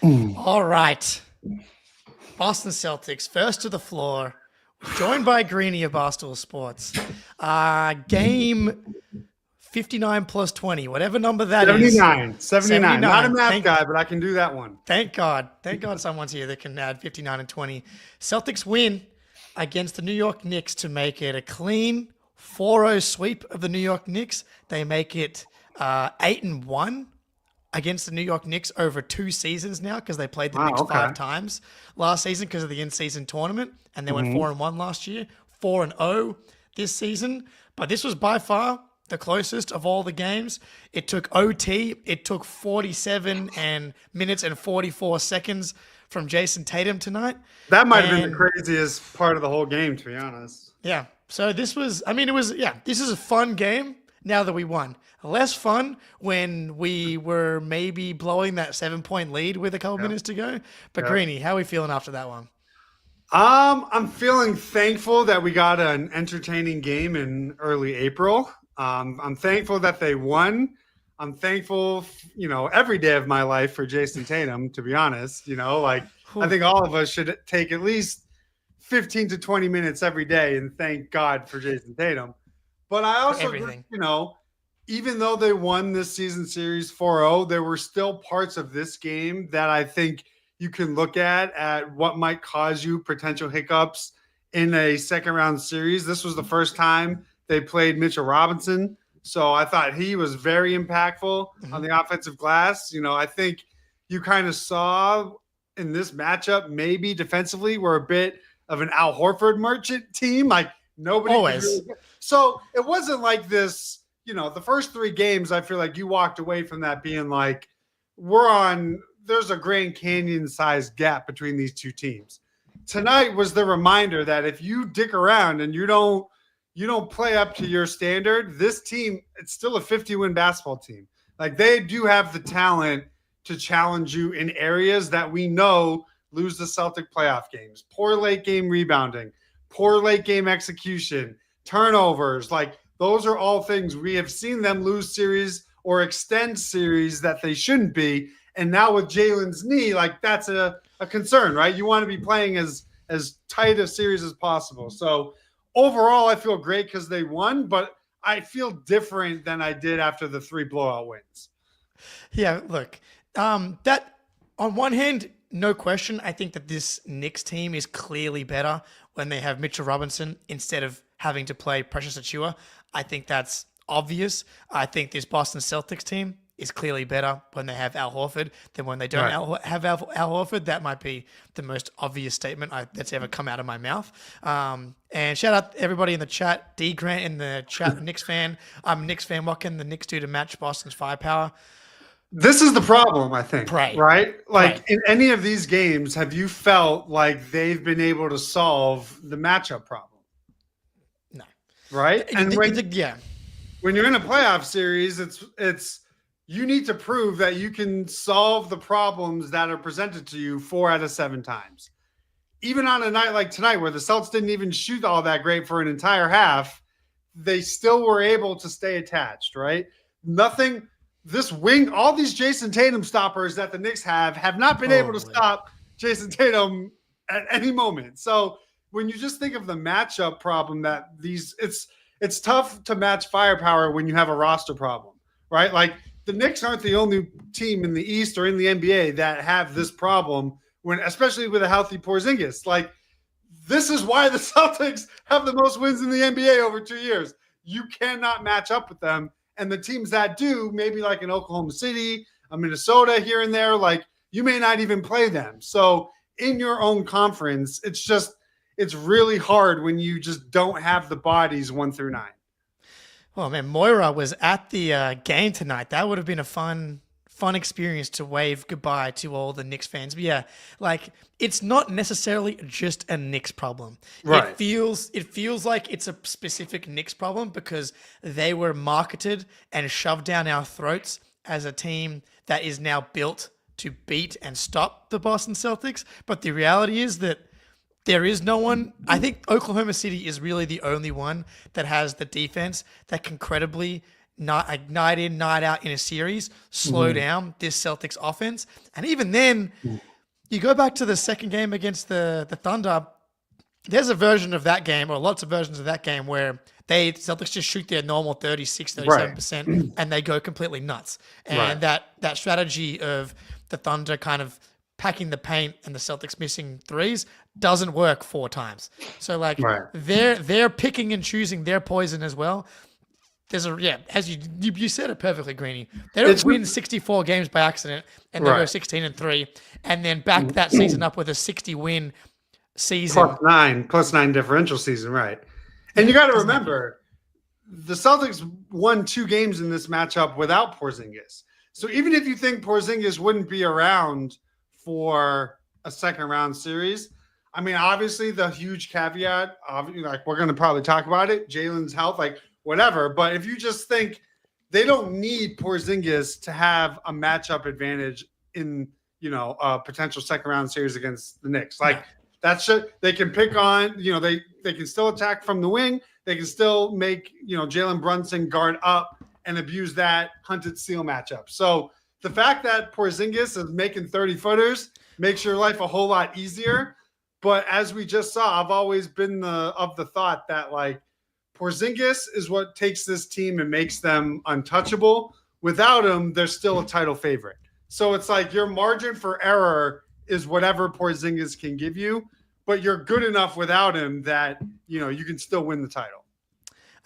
All right. Boston Celtics, first to the floor, joined by Greeny of Barstool Sports. Game 59 plus 20, whatever number that is. 79. 79. Not a math guy, but I can do that one. Thank God. Thank God someone's here that can add 59 and 20. Celtics win against the New York Knicks to make it a clean 4-0 sweep of the New York Knicks. They make it 8-1 against the New York Knicks over 2 seasons now because they played the Knicks 5 times last season because of the in-season tournament, and they went 4-1 last year, 4-0 this season. But this was by far the closest of all the games. It took OT. It took 47 minutes and 44 seconds from Jason Tatum tonight. That might have been the craziest part of the whole game, to be honest. Yeah. So this is a fun game now that we won. Less fun when we were maybe blowing that 7-point lead with a couple minutes to go. But Greeny, how are we feeling after that one? I'm feeling thankful that we got an entertaining game in early April. I'm thankful that they won. I'm thankful, every day of my life for Jason Tatum, to be honest. I think all of us should take at least 15 to 20 minutes every day and thank God for Jason Tatum. But I also, even though they won this season series 4-0, there were still parts of this game that I think you can look at what might cause you potential hiccups in a second round series. This was the first time they played Mitchell Robinson. So I thought he was very impactful on the offensive glass. I think you kind of saw in this matchup, maybe defensively, we're a bit of an Al Horford merchant team. Like nobody. Always. So it wasn't like this, the first 3 games, I feel like you walked away from that being like, there's a Grand Canyon sized gap between these two teams. Tonight was the reminder that if you dick around and you don't play up to your standard, this team, it's still a 50-win basketball team. Like they do have the talent to challenge you in areas that we know lose the Celtic playoff games. Poor late game rebounding, poor late game execution, turnovers. Like those are all things we have seen them lose series or extend series that they shouldn't be. And now with Jalen's knee, like that's a concern, right? You want to be playing as tight a series as possible. So overall, I feel great because they won, but I feel different than I did after the 3 blowout wins. Yeah, look, that on one hand, no question, I think that this Knicks team is clearly better when they have Mitchell Robinson instead of having to play Precious Achiuwa. I think that's obvious. I think this Boston Celtics team is clearly better when they have Al Horford than when they don't have Al Horford. That might be the most obvious statement that's ever come out of my mouth. And shout out everybody in the chat. D Grant in the chat, Knicks fan. I'm a Knicks fan. What can the Knicks do to match Boston's firepower? This is the problem, I think, right? Like in any of these games, have you felt like they've been able to solve the matchup problem? No. Right? And when you're in a playoff series, it's you need to prove that you can solve the problems that are presented to you 4 out of 7 times. Even on a night like tonight where the Celtics didn't even shoot all that great for an entire half, they still were able to stay attached, right? Nothing – this wing, all these Jason Tatum stoppers that the Knicks have not been able to stop Jason Tatum at any moment. So when you just think of the matchup problem that it's tough to match firepower when you have a roster problem, right? Like the Knicks aren't the only team in the East or in the NBA that have this problem especially with a healthy Porzingis. Like this is why the Celtics have the most wins in the NBA over 2 years. You cannot match up with them. And the teams that do, maybe like in Oklahoma City, a Minnesota here and there, like you may not even play them. So in your own conference, it's really hard when you just don't have the bodies 1 through 9. Oh man, Moira was at the game tonight. That would have been a fun experience to wave goodbye to all the Knicks fans. But yeah, like it's not necessarily just a Knicks problem. Right. It feels like it's a specific Knicks problem because they were marketed and shoved down our throats as a team that is now built to beat and stop the Boston Celtics. But the reality is that there is no one. I think Oklahoma City is really the only one that has the defense that can credibly night in, night out in a series, slow down this Celtics offense. And even then, you go back to the second game against the Thunder. There's a version of that game, or lots of versions of that game, where Celtics just shoot their normal 36, 37%, and they go completely nuts. And that strategy of the Thunder kind of packing the paint and the Celtics missing threes doesn't work 4 times. So they're picking and choosing their poison as well. There's as you said it perfectly, Greeny. They don't win 64 games by accident, and they go 16-3, and then back that season up with a 60-win season. Plus nine differential season, right? And you got to remember, the Celtics won 2 games in this matchup without Porzingis. So even if you think Porzingis wouldn't be around for a second round series, I mean, obviously the huge caveat, like we're going to probably talk about it, Jalen's health, like whatever. But if you just think they don't need Porzingis to have a matchup advantage in, a potential second round series against the Knicks, they can pick on, they can still attack from the wing. They can still make, Jalen Brunson guard up and abuse that hunted seal matchup. So the fact that Porzingis is making 30-footers makes your life a whole lot easier. But as we just saw, I've always been of the thought that Porzingis is what takes this team and makes them untouchable. Without him, they're still a title favorite. So it's like your margin for error is whatever Porzingis can give you, but you're good enough without him that, you can still win the title.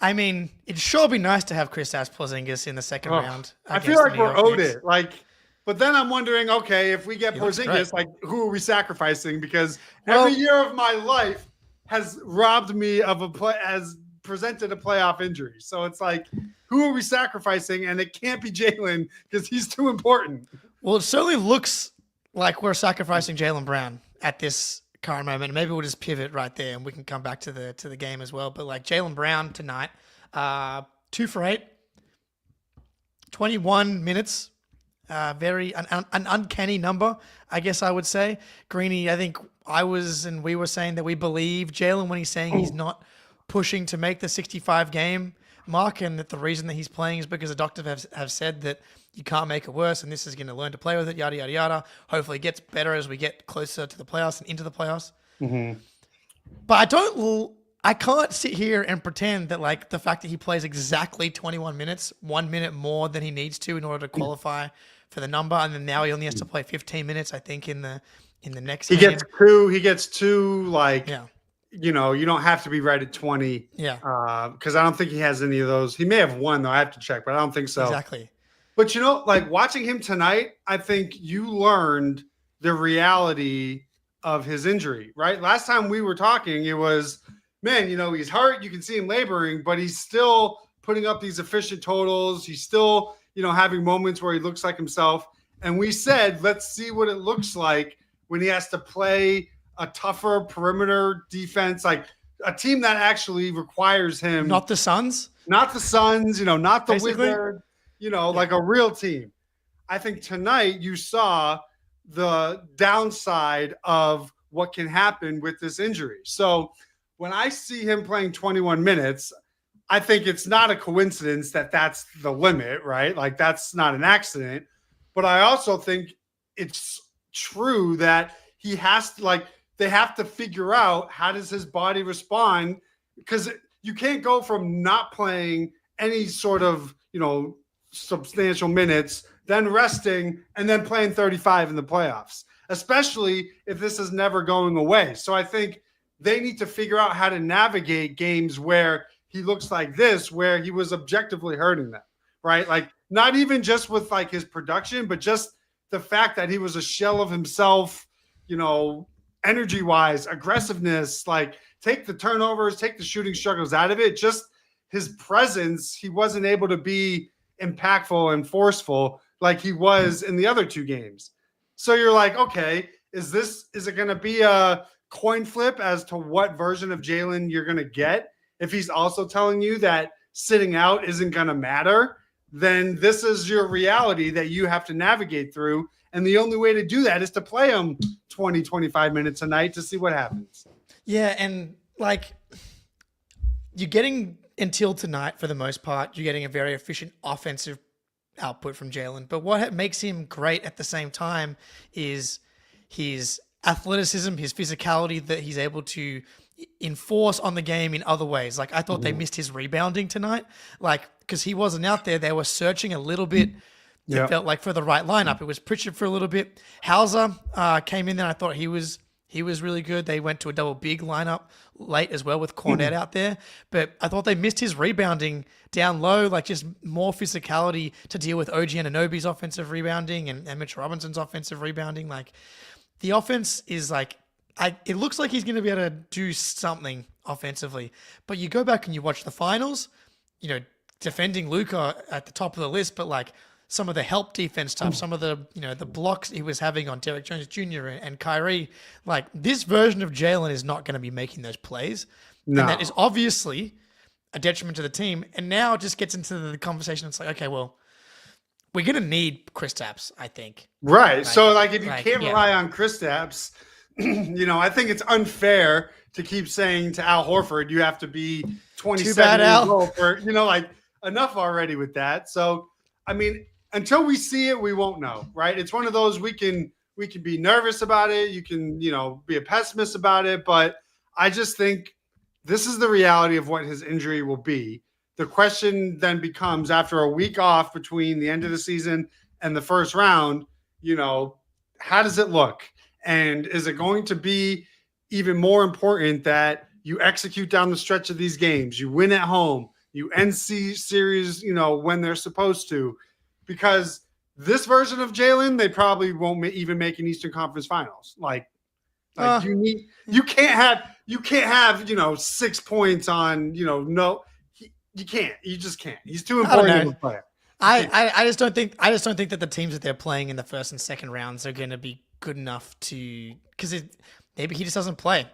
I mean, it'd sure be nice to have Kristaps Porzingis in the second round. I feel like we're owed it. But then I'm wondering, okay, if we get Porzingis, who are we sacrificing? Because every year of my life has robbed me of has presented a playoff injury. So it's like, who are we sacrificing? And it can't be Jalen because he's too important. Well, it certainly looks like we're sacrificing Jaylen Brown at this current moment. Maybe we'll just pivot right there and we can come back to the game as well. But Jaylen Brown tonight, 2 for 8, 21 minutes, very an uncanny number, I guess I would say. Greeny, I think we were saying that we believe Jaylen when he's saying he's not pushing to make the 65 game mark, and that the reason that he's playing is because the doctors have said that you can't make it worse, and this is going to learn to play with it, yada, yada, yada. Hopefully it gets better as we get closer to the playoffs and into the playoffs. Mm-hmm. But I can't sit here and pretend that the fact that he plays exactly 21 minutes, 1 minute more than he needs to in order to qualify for the number, and then now he only has to play 15 minutes, I think, in the next game. He gets two, you don't have to be right at 20. Yeah. Because I don't think he has any of those. He may have one, though. I have to check, but I don't think so. Exactly. But, watching him tonight, I think you learned the reality of his injury, right? Last time we were talking, it was, man, he's hurt. You can see him laboring, but he's still putting up these efficient totals. He's still, having moments where he looks like himself. And we said, let's see what it looks like when he has to play a tougher perimeter defense, like a team that actually requires him. Not the Suns, not the Wizards, like a real team. I think tonight you saw the downside of what can happen with this injury. So when I see him playing 21 minutes, I think it's not a coincidence that that's the limit, right? That's not an accident. But I also think it's true that he has to, they have to figure out how does his body respond, because you can't go from not playing any sort of, substantial minutes, then resting, and then playing 35 in the playoffs, especially if this is never going away. So I think they need to figure out how to navigate games where he looks like this, where he was objectively hurting them, right? Not even just with his production, but just the fact that he was a shell of himself, energy-wise, aggressiveness, take the turnovers, take the shooting struggles out of it. Just his presence, he wasn't able to be impactful and forceful like he was in the other 2 games. So you're like, okay, is it going to be a coin flip as to what version of Jalen you're going to get? If he's also telling you that sitting out isn't going to matter, then this is your reality that you have to navigate through. And the only way to do that is to play him 20, 25 minutes a night to see what happens. Yeah, and you're getting until tonight, for the most part, you're getting a very efficient offensive output from Jalen. But what makes him great at the same time is his athleticism, his physicality that he's able to enforce on the game in other ways. Like I thought they missed his rebounding tonight, like because he wasn't out there. They were searching a little bit. It felt like for the right lineup. It was Pritchard for a little bit. Hauser came in there. I thought he was really good. They went to a double big lineup late as well with Cornette out there. But I thought they missed his rebounding down low, like just more physicality to deal with OG Anunoby's offensive rebounding and Mitch Robinson's offensive rebounding. Like the offense is like, it looks like he's going to be able to do something offensively. But you go back and you watch the finals, defending Luka at the top of the list, but like some of the help defense stuff, some of the, the blocks he was having on Derek Jones Jr. and Kyrie, like this version of Jalen is not going to be making those plays. No. And that is obviously a detriment to the team. And now it just gets into the conversation. It's like, okay, well, we're going to need Kristaps, I think. Right. So like if you can't rely on Kristaps, I think it's unfair to keep saying to Al Horford, you have to be 27 years old for, enough already with that. So, I mean, until we see it, we won't know, right? It's one of those we can be nervous about it. You can, be a pessimist about it, but I just think this is the reality of what his injury will be. The question then becomes after a week off between the end of the season and the first round, how does it look? And is it going to be even more important that you execute down the stretch of these games? You win at home, you end series, when they're supposed to, because this version of Jalen, they probably won't even make an Eastern Conference Finals. You can't have 6 points on, you can't. You just can't. He's too important of a player. I just don't think that the teams that they're playing in the first and second rounds are going to be good enough to, because maybe he just doesn't play.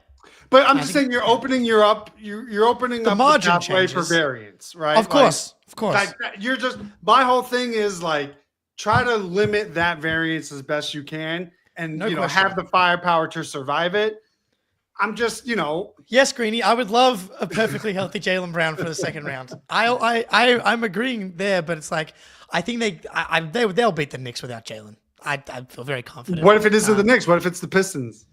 But I'm just saying you're opening you're opening the up margin the pathway for variance, right? Of course. My whole thing is like try to limit that variance as best you can, and have the firepower to survive it. I'm just, Yes, Greeny, I would love a perfectly healthy Jaylen Brown for the second round. I'm agreeing there, but it's like I think they'll beat the Knicks without Jaylen. I feel very confident. What if it isn't the Knicks? What if it's the Pistons?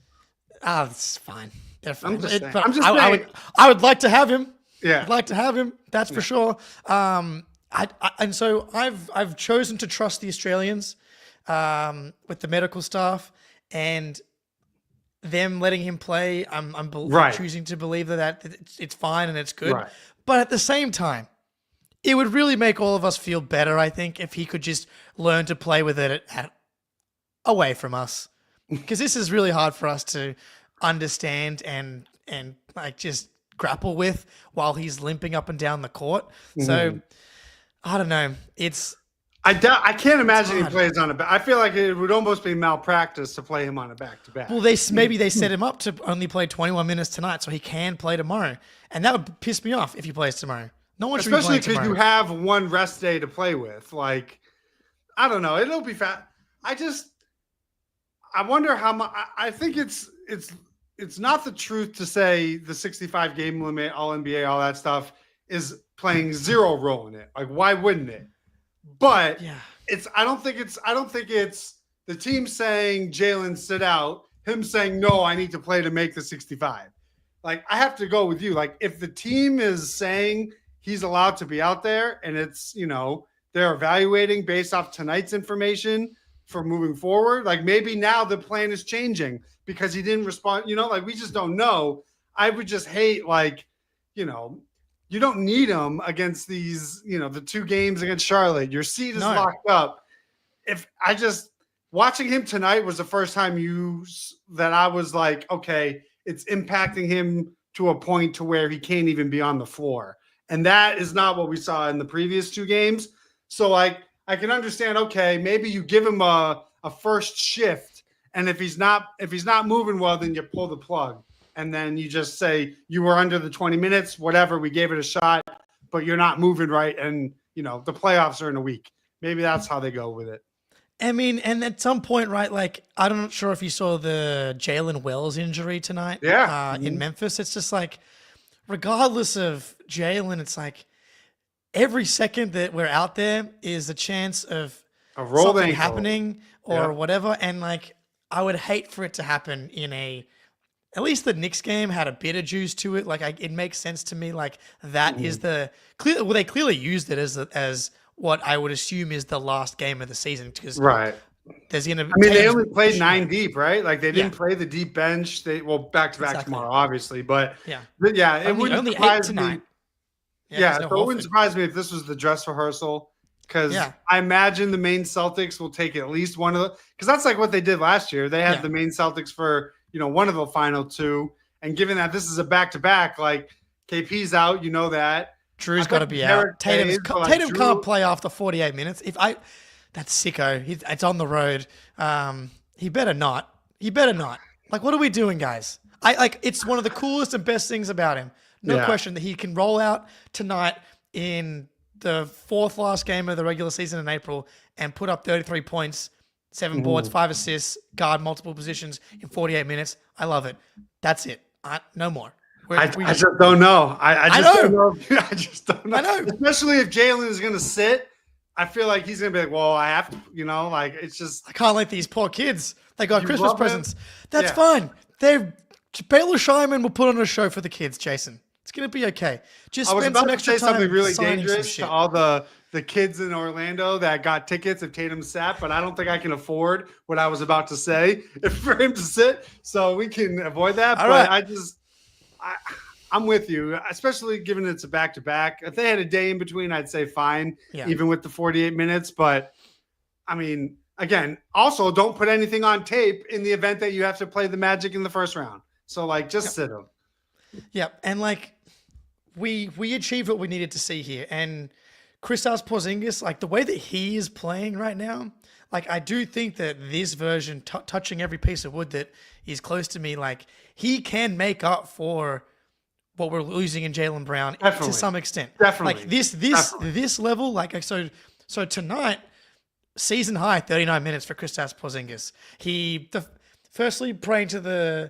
It's fine. They're fine. I'm just saying. I would like to have him. Yeah, I'd like to have him. That's for sure. And so I've chosen to trust the Australians with the medical staff and them letting him play. I'm choosing to believe that it's fine and it's good. Right. But at the same time, it would really make all of us feel better, I think, if he could just learn to play with it away from us, because this is really hard for us to understand and like just grapple with while he's limping up and down the court. Mm-hmm. So I don't know. I can't imagine he plays on a back. I feel like it would almost be malpractice to play him on a back-to-back. Well, maybe they set him up to only play 21 minutes tonight so he can play tomorrow. And that would piss me off if he plays tomorrow. No one should be playing tomorrow. Especially because you have one rest day to play with. Like, I don't know. It'll be fat. I wonder how much. I think it's not the truth to say the 65 game limit, all NBA, all that stuff is playing zero role in it. Like, why wouldn't it? But I don't think it's the team saying Jalen sit out, him saying no, I need to play to make the 65. Like, I have to go with you. Like, if the team is saying he's allowed to be out there and it's, they're evaluating based off tonight's information for moving forward, like maybe now the plan is changing because he didn't respond, like we just don't know. I would just hate you don't need him against these, the 2 games against Charlotte. Your seat is locked up. Watching him tonight was the first time that I was like, okay, it's impacting him to a point to where he can't even be on the floor. And that is not what we saw in the previous 2 games. So I can understand, okay, maybe you give him a first shift. And if he's not moving well, then you pull the plug. And then you just say you were under the 20 minutes, whatever, we gave it a shot, but you're not moving right. And, the playoffs are in a week. Maybe that's how they go with it. I mean, and at some point, right, like, I'm not sure if you saw the Jalen Wells injury tonight in Memphis. It's just like, regardless of Jalen, it's like every second that we're out there is a chance of A rolled something ankle. happening or whatever. And like, I would hate for it to happen at least the Knicks game had a bit of juice to it. Like, it makes sense to me. Like, that is they clearly used it as what I would assume is the last game of the season. Because right. There's gonna. I mean, they only played 9 deep, right? Like they didn't Yeah. play the deep bench. They back to back Exactly. tomorrow, obviously. But Yeah. it wouldn't only 8 surprise me. tonight. Yeah, no so it wouldn't Horford. surprise me if this was the dress rehearsal. Because I imagine the main Celtics will take at least one of the. Because that's like what they did last year. They had the main Celtics for one of the final two. And given that this is a back to back, like KP's out, that. Drew's got to be out. Tatum can't play after 48 minutes. That's sicko. It's on the road. He better not. Like, what are we doing, guys? It's one of the coolest and best things about him. No question that he can roll out tonight in the fourth last game of the regular season in April and put up 33 points, 7 boards, 5 assists, guard multiple positions in 48 minutes. I love it. That's it. No more. I just don't know. I don't know. I just don't know. I know. Especially if Jalen is going to sit. I feel like he's going to be like, well, I have to, it's just. I can't let these poor kids. They got Christmas presents. That's fine. Baylor Scheinman will put on a show for the kids, Jason. It's going to be okay. Just spend some extra time something really signing dangerous some to all the kids in Orlando that got tickets if Tatum sat, but I don't think I can afford what I was about to say for him to sit. So we can avoid that. All but right. I'm with you, especially given it's a back-to-back. If they had a day in between, I'd say fine, even with the 48 minutes. But, I mean, again, also don't put anything on tape in the event that you have to play the Magic in the first round. So, just sit them. Yeah, and, we achieved what we needed to see here. And Kristaps Porzingis, the way that he is playing right now, I do think that this version, touching every piece of wood that is close to me, he can make up for what we're losing in Jaylen Brown to some extent. Definitely. This level, so tonight, season high 39 minutes for Kristaps Porzingis. Firstly, praying to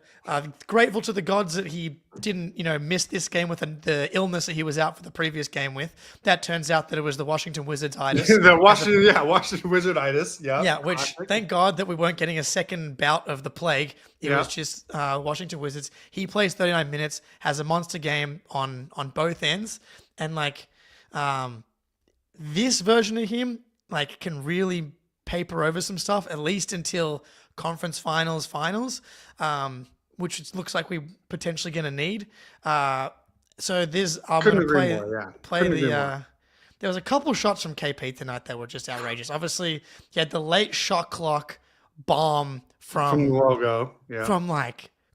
grateful to the gods that he didn't, miss this game with the illness that he was out for the previous game with. That turns out that it was the Washington Wizards-itis. Washington Wizards-itis. Yeah. Yeah, which thank God that we weren't getting a second bout of the plague. It was just Washington Wizards. He plays 39 minutes, has a monster game on both ends, and this version of him can really paper over some stuff, at least until conference finals, which looks like we're potentially going to need. So I'm going to play the. There was a couple shots from KP tonight that were just outrageous. Obviously, he had the late shot clock bomb from the logo, from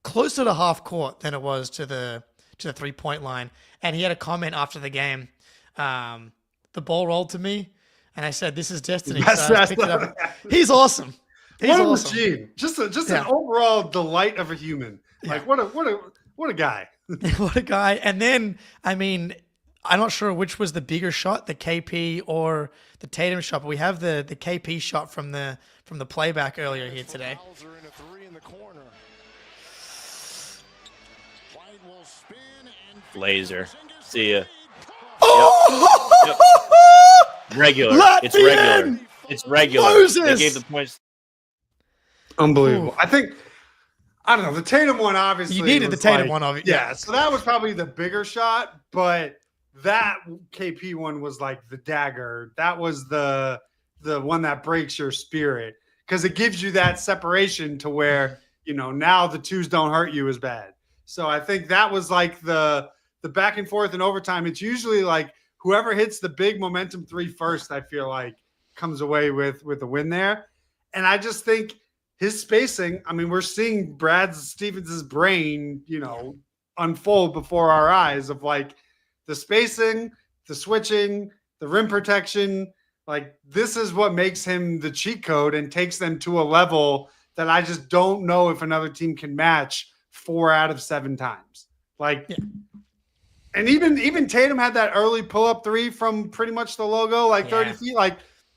closer to half court than it was to the 3-point line. And he had a comment after the game. The ball rolled to me, and I said, "This is destiny." So I picked it up. He's awesome. What a machine! Just an overall delight of a human. What a guy! What a guy! And then, I mean, I'm not sure which was the bigger shot, the KP or the Tatum shot, but we have the KP shot from the playback earlier here today. Laser. See ya. Oh! Yep. Regular. Latvian! It's regular. It's regular. Moses! They gave the points. Unbelievable. I think, I don't know, the Tatum one obviously. You needed the Tatum one of it. Yeah, so that was probably the bigger shot, but that KP one was the dagger. That was the one that breaks your spirit because it gives you that separation to where, now the twos don't hurt you as bad. So I think that was the back and forth in overtime. It's usually whoever hits the big momentum three first, I feel comes away with a win there. And I just think his spacing, I mean, we're seeing Brad Stevens' brain, unfold before our eyes of the spacing, the switching, the rim protection. This is what makes him the cheat code and takes them to a level that I just don't know if another team can match 4 out of 7 times. And even Tatum had that early pull-up three from pretty much the logo, 30 feet.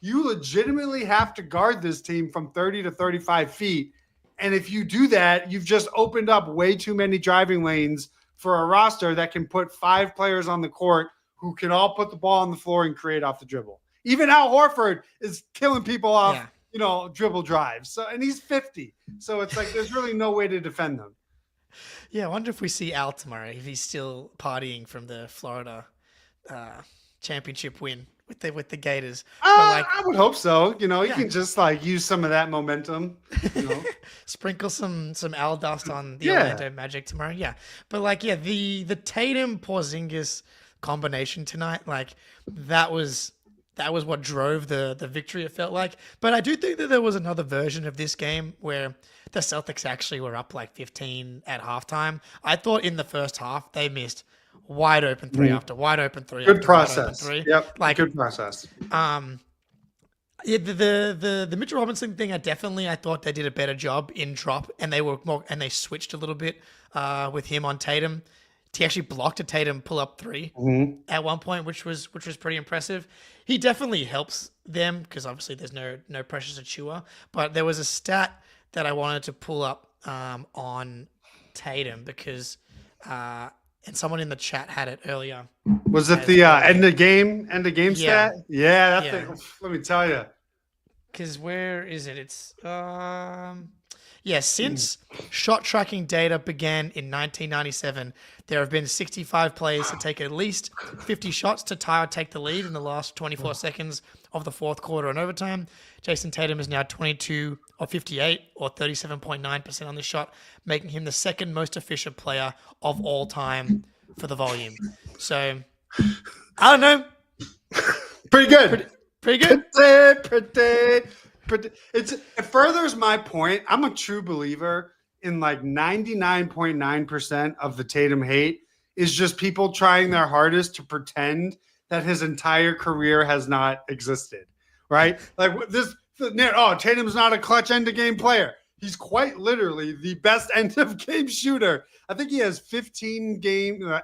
You legitimately have to guard this team from 30 to 35 feet. And if you do that, you've just opened up way too many driving lanes for a roster that can put 5 players on the court who can all put the ball on the floor and create off the dribble. Even Al Horford is killing people off, dribble drives. So, and he's 50. So it's like there's really no way to defend them. Yeah, I wonder if we see Al tomorrow, if he's still partying from the Florida championship win with the Gators. I would hope so. He can just use some of that momentum. Sprinkle some Al dust on the Orlando Magic tomorrow. Yeah, but the Tatum Porzingis combination tonight, that was what drove the victory. It felt like, but I do think that there was another version of this game where the Celtics actually were up 15 at halftime. I thought in the first half they missed wide open three after wide open three. Good process. Yep. Good process. The Mitchell Robinson thing, I thought they did a better job in drop, and they switched a little bit with him on Tatum. He actually blocked a Tatum pull-up three at one point, which was pretty impressive. He definitely helps them because obviously there's no pressure to Chua. But there was a stat that I wanted to pull up on Tatum because and someone in the chat had it earlier. Was it the end of game stat? Yeah, that thing. Let me tell you. Because where is it? It's since shot tracking data began in 1997, there have been 65 players to take at least 50 shots to tie or take the lead in the last 24 seconds of the fourth quarter and overtime. Jason Tatum is now 22 of 58 or 37.9% on the shot, making him the second most efficient player of all time for the volume. So, I don't know. Pretty good. Pretty good. Pretty. It furthers my point. I'm a true believer in 99.9% of the Tatum hate is just people trying their hardest to pretend that his entire career has not existed, right? Tatum's not a clutch end-of-game player. He's quite literally the best end-of-game shooter. I think he has 15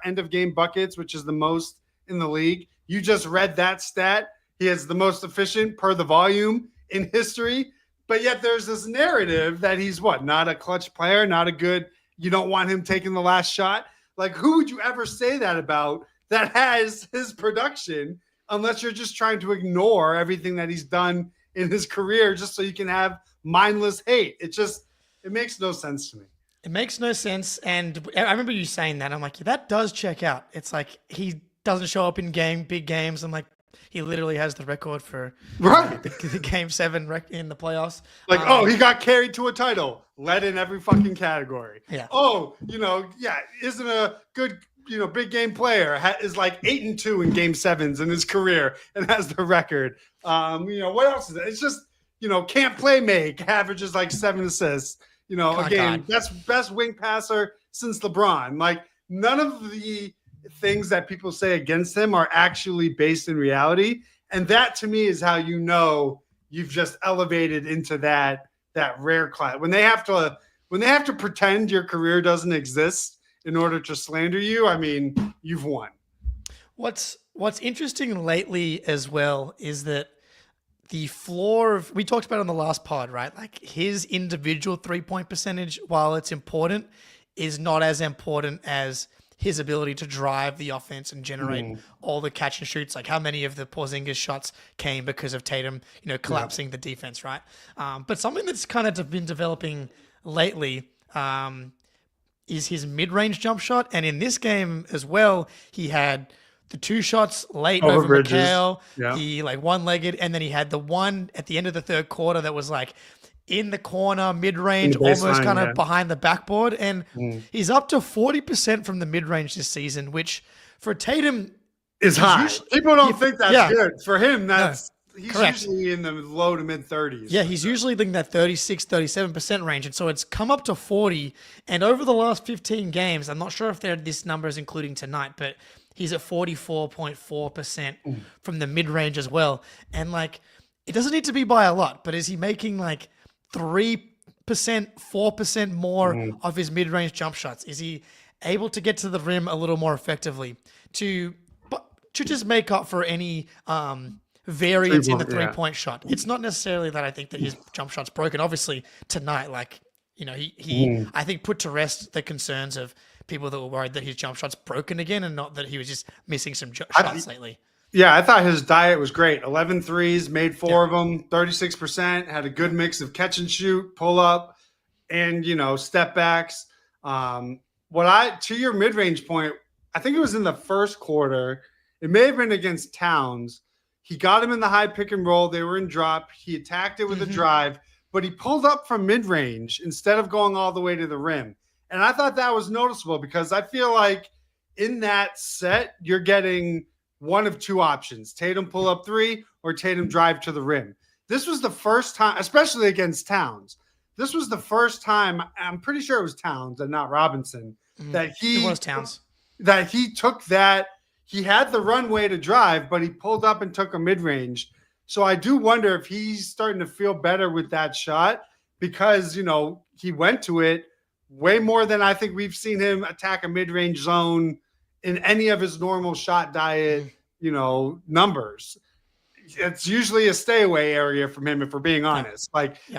end-of-game buckets, which is the most in the league. You just read that stat. He is the most efficient per the volume in history. But yet there's this narrative that he's not a clutch player, not a good, you don't want him taking the last shot. Who would you ever say that about that has his production unless you're just trying to ignore everything that he's done in his career just so you can have mindless hate? It makes no sense to me. It makes no sense. And I remember you saying that. I'm like, that does check out. It's like he doesn't show up in big games. I'm like, he literally has the record for the Game 7 in the playoffs. He got carried to a title, led in every fucking category. Yeah. Isn't a good, big game player. Is 8-2 in Game 7s in his career and has the record. What else is it? It's just, can't play make, averages 7 assists. A game. Best wing passer since LeBron. None of the things that people say against him are actually based in reality, and that to me is how you've just elevated into that rare class. When they have to pretend your career doesn't exist in order to slander you, I mean, you've won. What's interesting lately as well is that the floor of, we talked about it on the last pod, right? His individual 3-point percentage, while it's important, is not as important as his ability to drive the offense and generate all the catch and shoots. How many of the Porzingis shots came because of Tatum, collapsing the defense, right? But something that's kind of been developing lately is his mid-range jump shot. And in this game as well, he had the 2 shots late over McHale, the one-legged, and then he had the one at the end of the third quarter that was in the corner, mid-range, almost kind of behind the backboard. And he's up to 40% from the mid-range this season, which for Tatum is high. People don't think that's good. For him, he's correct. Usually in the low to mid-30s. Yeah, he's usually in that 36, 37% range. And so it's come up to 40. And over the last 15 games, I'm not sure if this number is including tonight, but he's at 44.4% from the mid-range as well. And it doesn't need to be by a lot, but is he making 3%, 4% more of his mid-range jump shots? Is he able to get to the rim a little more effectively to just make up for any variance in the 3-point shot? It's not necessarily that I think that his jump shot's broken. Obviously, tonight, he I think put to rest the concerns of people that were worried that his jump shot's broken again and not that he was just missing some shots lately. Yeah, I thought his diet was great. 11 threes, made 4 of them, 36%, had a good mix of catch and shoot, pull up, and, step backs. To your mid-range point, I think it was in the first quarter. It may have been against Towns. He got him in the high pick and roll. They were in drop. He attacked it with a drive, but he pulled up from mid-range instead of going all the way to the rim. And I thought that was noticeable because I feel like in that set, you're getting one of two options: Tatum pull up 3 or Tatum drive to the rim. This was the first time, especially against Towns. This was the first time, I'm pretty sure it was Towns and not Robinson, that It was Towns. That he took that. He had the runway to drive, but he pulled up and took a mid-range. So I do wonder if he's starting to feel better with that shot because, he went to it way more than I think we've seen him attack a mid-range zone in any of his normal shot diet, numbers. It's usually a stay away area from him, if we're being honest.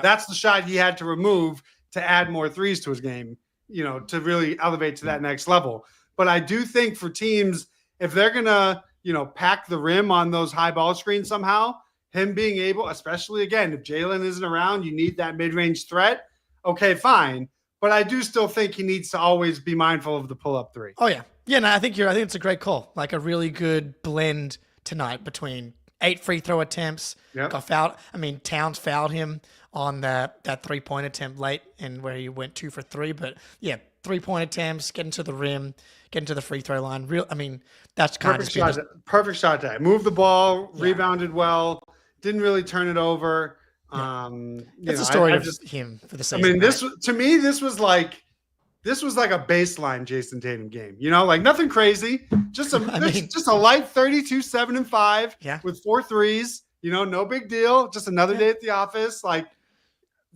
That's the shot he had to remove to add more threes to his game, to really elevate to that next level. But I do think for teams, if they're going to, pack the rim on those high ball screens somehow, him being able, especially again, if Jalen isn't around, you need that mid-range threat. Okay, fine. But I do still think he needs to always be mindful of the pull-up 3. Oh, yeah. Yeah, no, I think it's a great call. Like a really good blend tonight between 8 free throw attempts. Yep. Got fouled. I mean, Towns fouled him on that 3-point attempt late and where he went 2 for 3. But yeah, 3-point attempts, getting to the rim, getting to the free throw line. That's kind of perfect shot day. Moved the ball, rebounded well, didn't really turn it over. That's a story of him for the season. I mean, this was like a baseline Jason Tatum game. Nothing crazy, just a light 32, 7 and 5 with 4 threes. No big deal. Just another day at the office. Like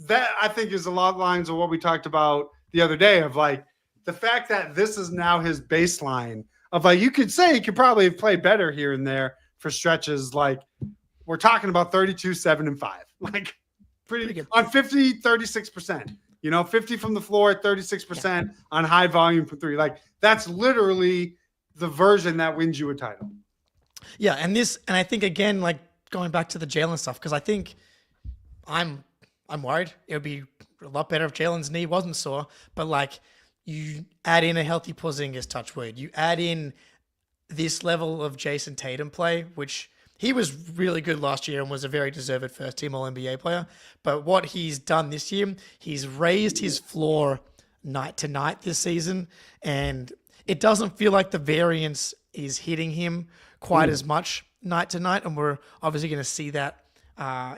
that, I think is a lot of lines of what we talked about the other day of like the fact that this is now his baseline of like, you could say he could probably have played better here and there for stretches. Like we're talking about 32, 7 and 5, like pretty good on 50, 36%, 50 from the floor, 36% on high volume for 3. Like that's literally the version that wins you a title. Yeah. And I think again, like going back to the Jalen stuff, because I think I'm worried it would be a lot better if Jalen's knee wasn't sore, but like you add in a healthy Porzingis touch word, you add in this level of Jason Tatum play, which he was really good last year and was a very deserved first team All-NBA player. But what he's done this year, he's raised his floor night to night this season. And it doesn't feel like the variance is hitting him quite as much night to night. And we're obviously going to see that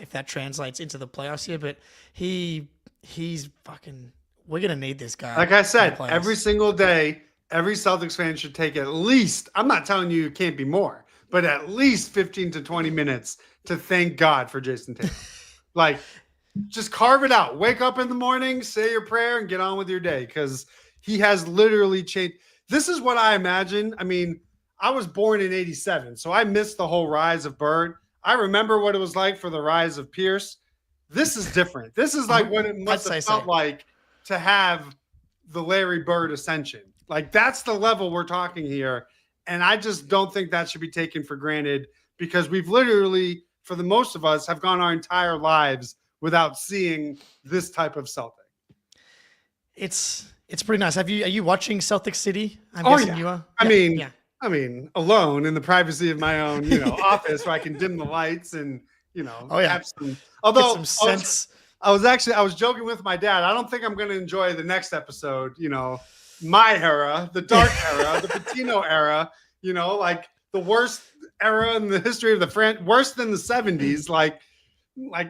if that translates into the playoffs here. But he's fucking... We're going to need this guy. Like I said, every single day, every Celtics fan should take at least, I'm not telling you it can't be more, but at least 15 to 20 minutes to thank God for Jason Tatum. Like, just carve it out. Wake up in the morning, say your prayer, and get on with your day because he has literally changed. This is what I imagine. I mean, I was born in 87, so I missed the whole rise of Bird. I remember what it was like for the rise of Pierce. This is different. This is like what it must have felt like to have the Larry Bird ascension. Like that's the level we're talking here. And I just don't think that should be taken for granted because we've literally, for the most of us, have gone our entire lives without seeing this type of Celtic. It's pretty nice. Are you watching Celtic City? I'm guessing you are. I mean, alone in the privacy of my own, office where I can dim the lights and, have some, although get some sense. I was joking with my dad. I don't think I'm going to enjoy the next episode, my era, the dark era, the Patino era, like the worst era in the history of the France, worse than the 70s. Like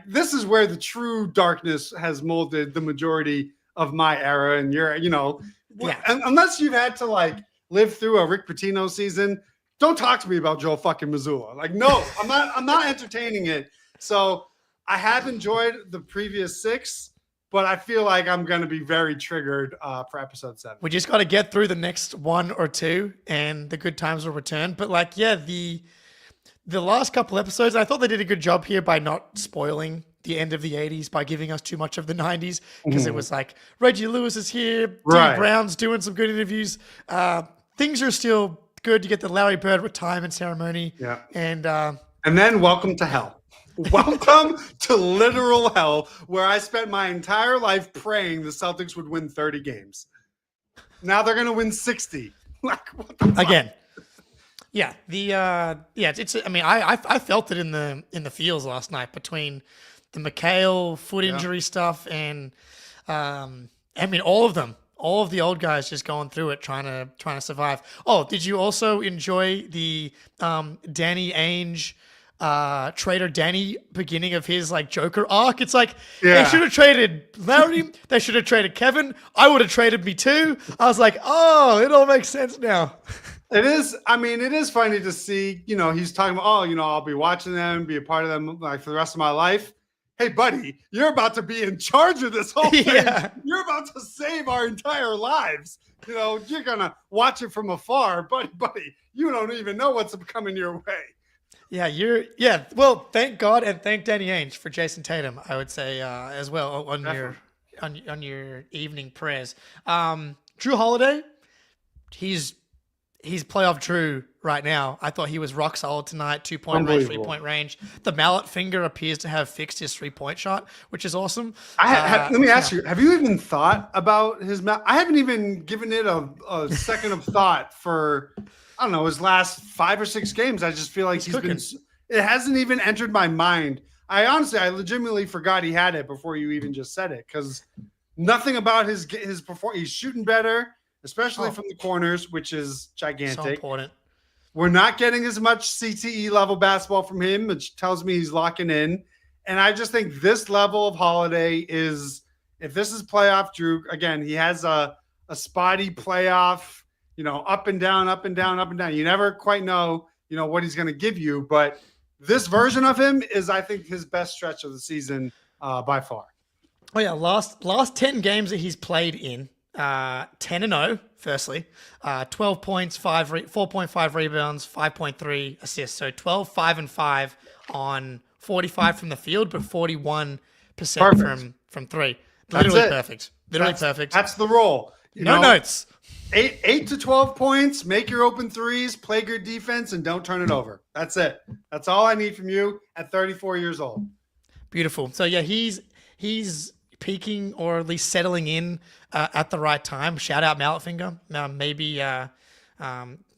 this is where the true darkness has molded the majority of my era. And unless you've had to like live through a Rick Pitino season, don't talk to me about Joe fucking Mazzulla. Like, no, I'm not entertaining it. So I have enjoyed the previous 6, but I feel like I'm going to be very triggered for episode 7. We just got to get through the next 1 or 2 and the good times will return. But the last couple episodes, I thought they did a good job here by not spoiling the end of the 80s by giving us too much of the 90s because it was like Reggie Lewis is here, Dee Right. Brown's doing some good interviews. Things are still good. You get the Larry Bird retirement ceremony. Yeah. And then welcome to hell. Welcome to literal hell, where I spent my entire life praying the Celtics would win 30 games. Now they're going to win 60. Like, what the fuck? again, yeah, it's. I mean, I felt it in the fields last night between the McHale foot injury stuff and I mean all of them. All of the old guys just going through it, trying to survive. Oh, did you also enjoy the Danny Ainge, Trader Danny beginning of his like Joker arc? It's like they should have traded Larry, they should have traded Kevin. I would have traded me too. I was like, oh, it all makes sense now. It is. I mean, it is funny to see. He's talking about, I'll be watching them, be a part of them, like for the rest of my life. Hey, buddy, you're about to be in charge of this whole thing. Yeah. You're about to save our entire lives. You're going to watch it from afar. Buddy, you don't even know what's coming your way. Yeah, well, thank God and thank Danny Ainge for Jason Tatum, I would say as well on your evening prayers. Drew Holiday, he's playoff Drew right now. I thought he was rock solid tonight, 2-point range, 3-point range. The mallet finger appears to have fixed his 3-point shot, which is awesome. Let me ask you, have you even thought about his I haven't even given it a second of thought for, I don't know, his last 5 or 6 games. I just feel like it hasn't even entered my mind. I legitimately forgot he had it before you even just said it, because nothing about his performance. He's shooting better, especially from the corners, which is gigantic. So important. We're not getting as much CTE level basketball from him, which tells me he's locking in. And I just think this level of Holiday is, if this is playoff Drew, again, he has a spotty playoff, up and down, up and down, up and down. You never quite know, what he's going to give you. But this version of him is, I think, his best stretch of the season by far. Oh, yeah. Last 10 games that he's played in, 10-0, firstly, 12 points, 4.5 rebounds, 5.3 assists. So 12, 5, and 5 on 45 from the field, but 41% from three. Literally perfect. Perfect. That's the role. No notes. 8 to 12 points, make your open threes, play good defense, and don't turn it over. That's it. That's all I need from you at 34 years old. Beautiful. So yeah, he's peaking or at least settling in at the right time. Shout out Malletfinger. Maybe the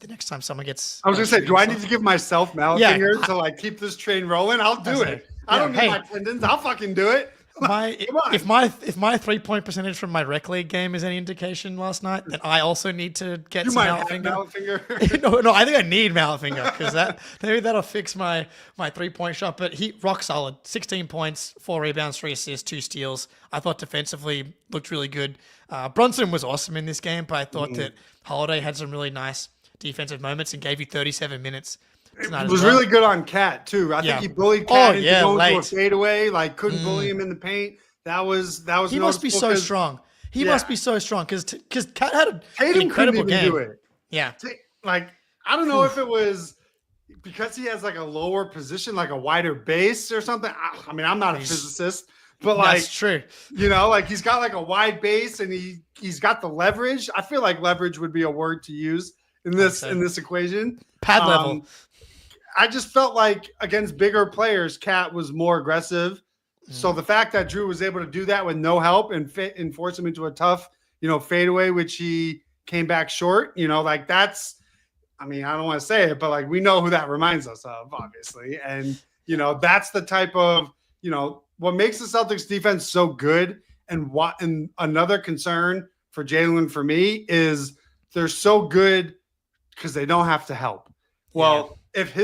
next time someone gets. I was gonna say, do I need to give myself Malletfinger to like keep this train rolling? I'll do it. I don't need my tendons. I'll fucking do it. If my 3-point percentage from my rec league game is any indication last night, then I also need to get some Malletfinger. no, I think I need Malletfinger because maybe that'll fix my 3-point shot. But he rock solid, 16 points, 4 rebounds, 3 assists, 2 steals. I thought defensively looked really good. Brunson was awesome in this game, but I thought that Holiday had some really nice defensive moments and gave you 37 minutes. It was really good on Cat too. I think he bullied Cat into going to a fadeaway, like couldn't bully him in the paint. That was. He must be so strong. He must be so strong because Cat had an incredible game. Do it. Yeah, like I don't know if it was because he has like a lower position, like a wider base or something. I mean, I'm not a physicist, but like that's true. Like he's got like a wide base and he's got the leverage. I feel like leverage would be a word to use in this equation. Pad level. I just felt like against bigger players, Cat was more aggressive. So the fact that Drew was able to do that with no help and force him into a tough, fadeaway, which he came back short, like that's, I mean, I don't want to say it, but like we know who that reminds us of, obviously. And, that's the type of, what makes the Celtics defense so good. And another concern for Jalen for me is they're so good because they don't have to help. Well, if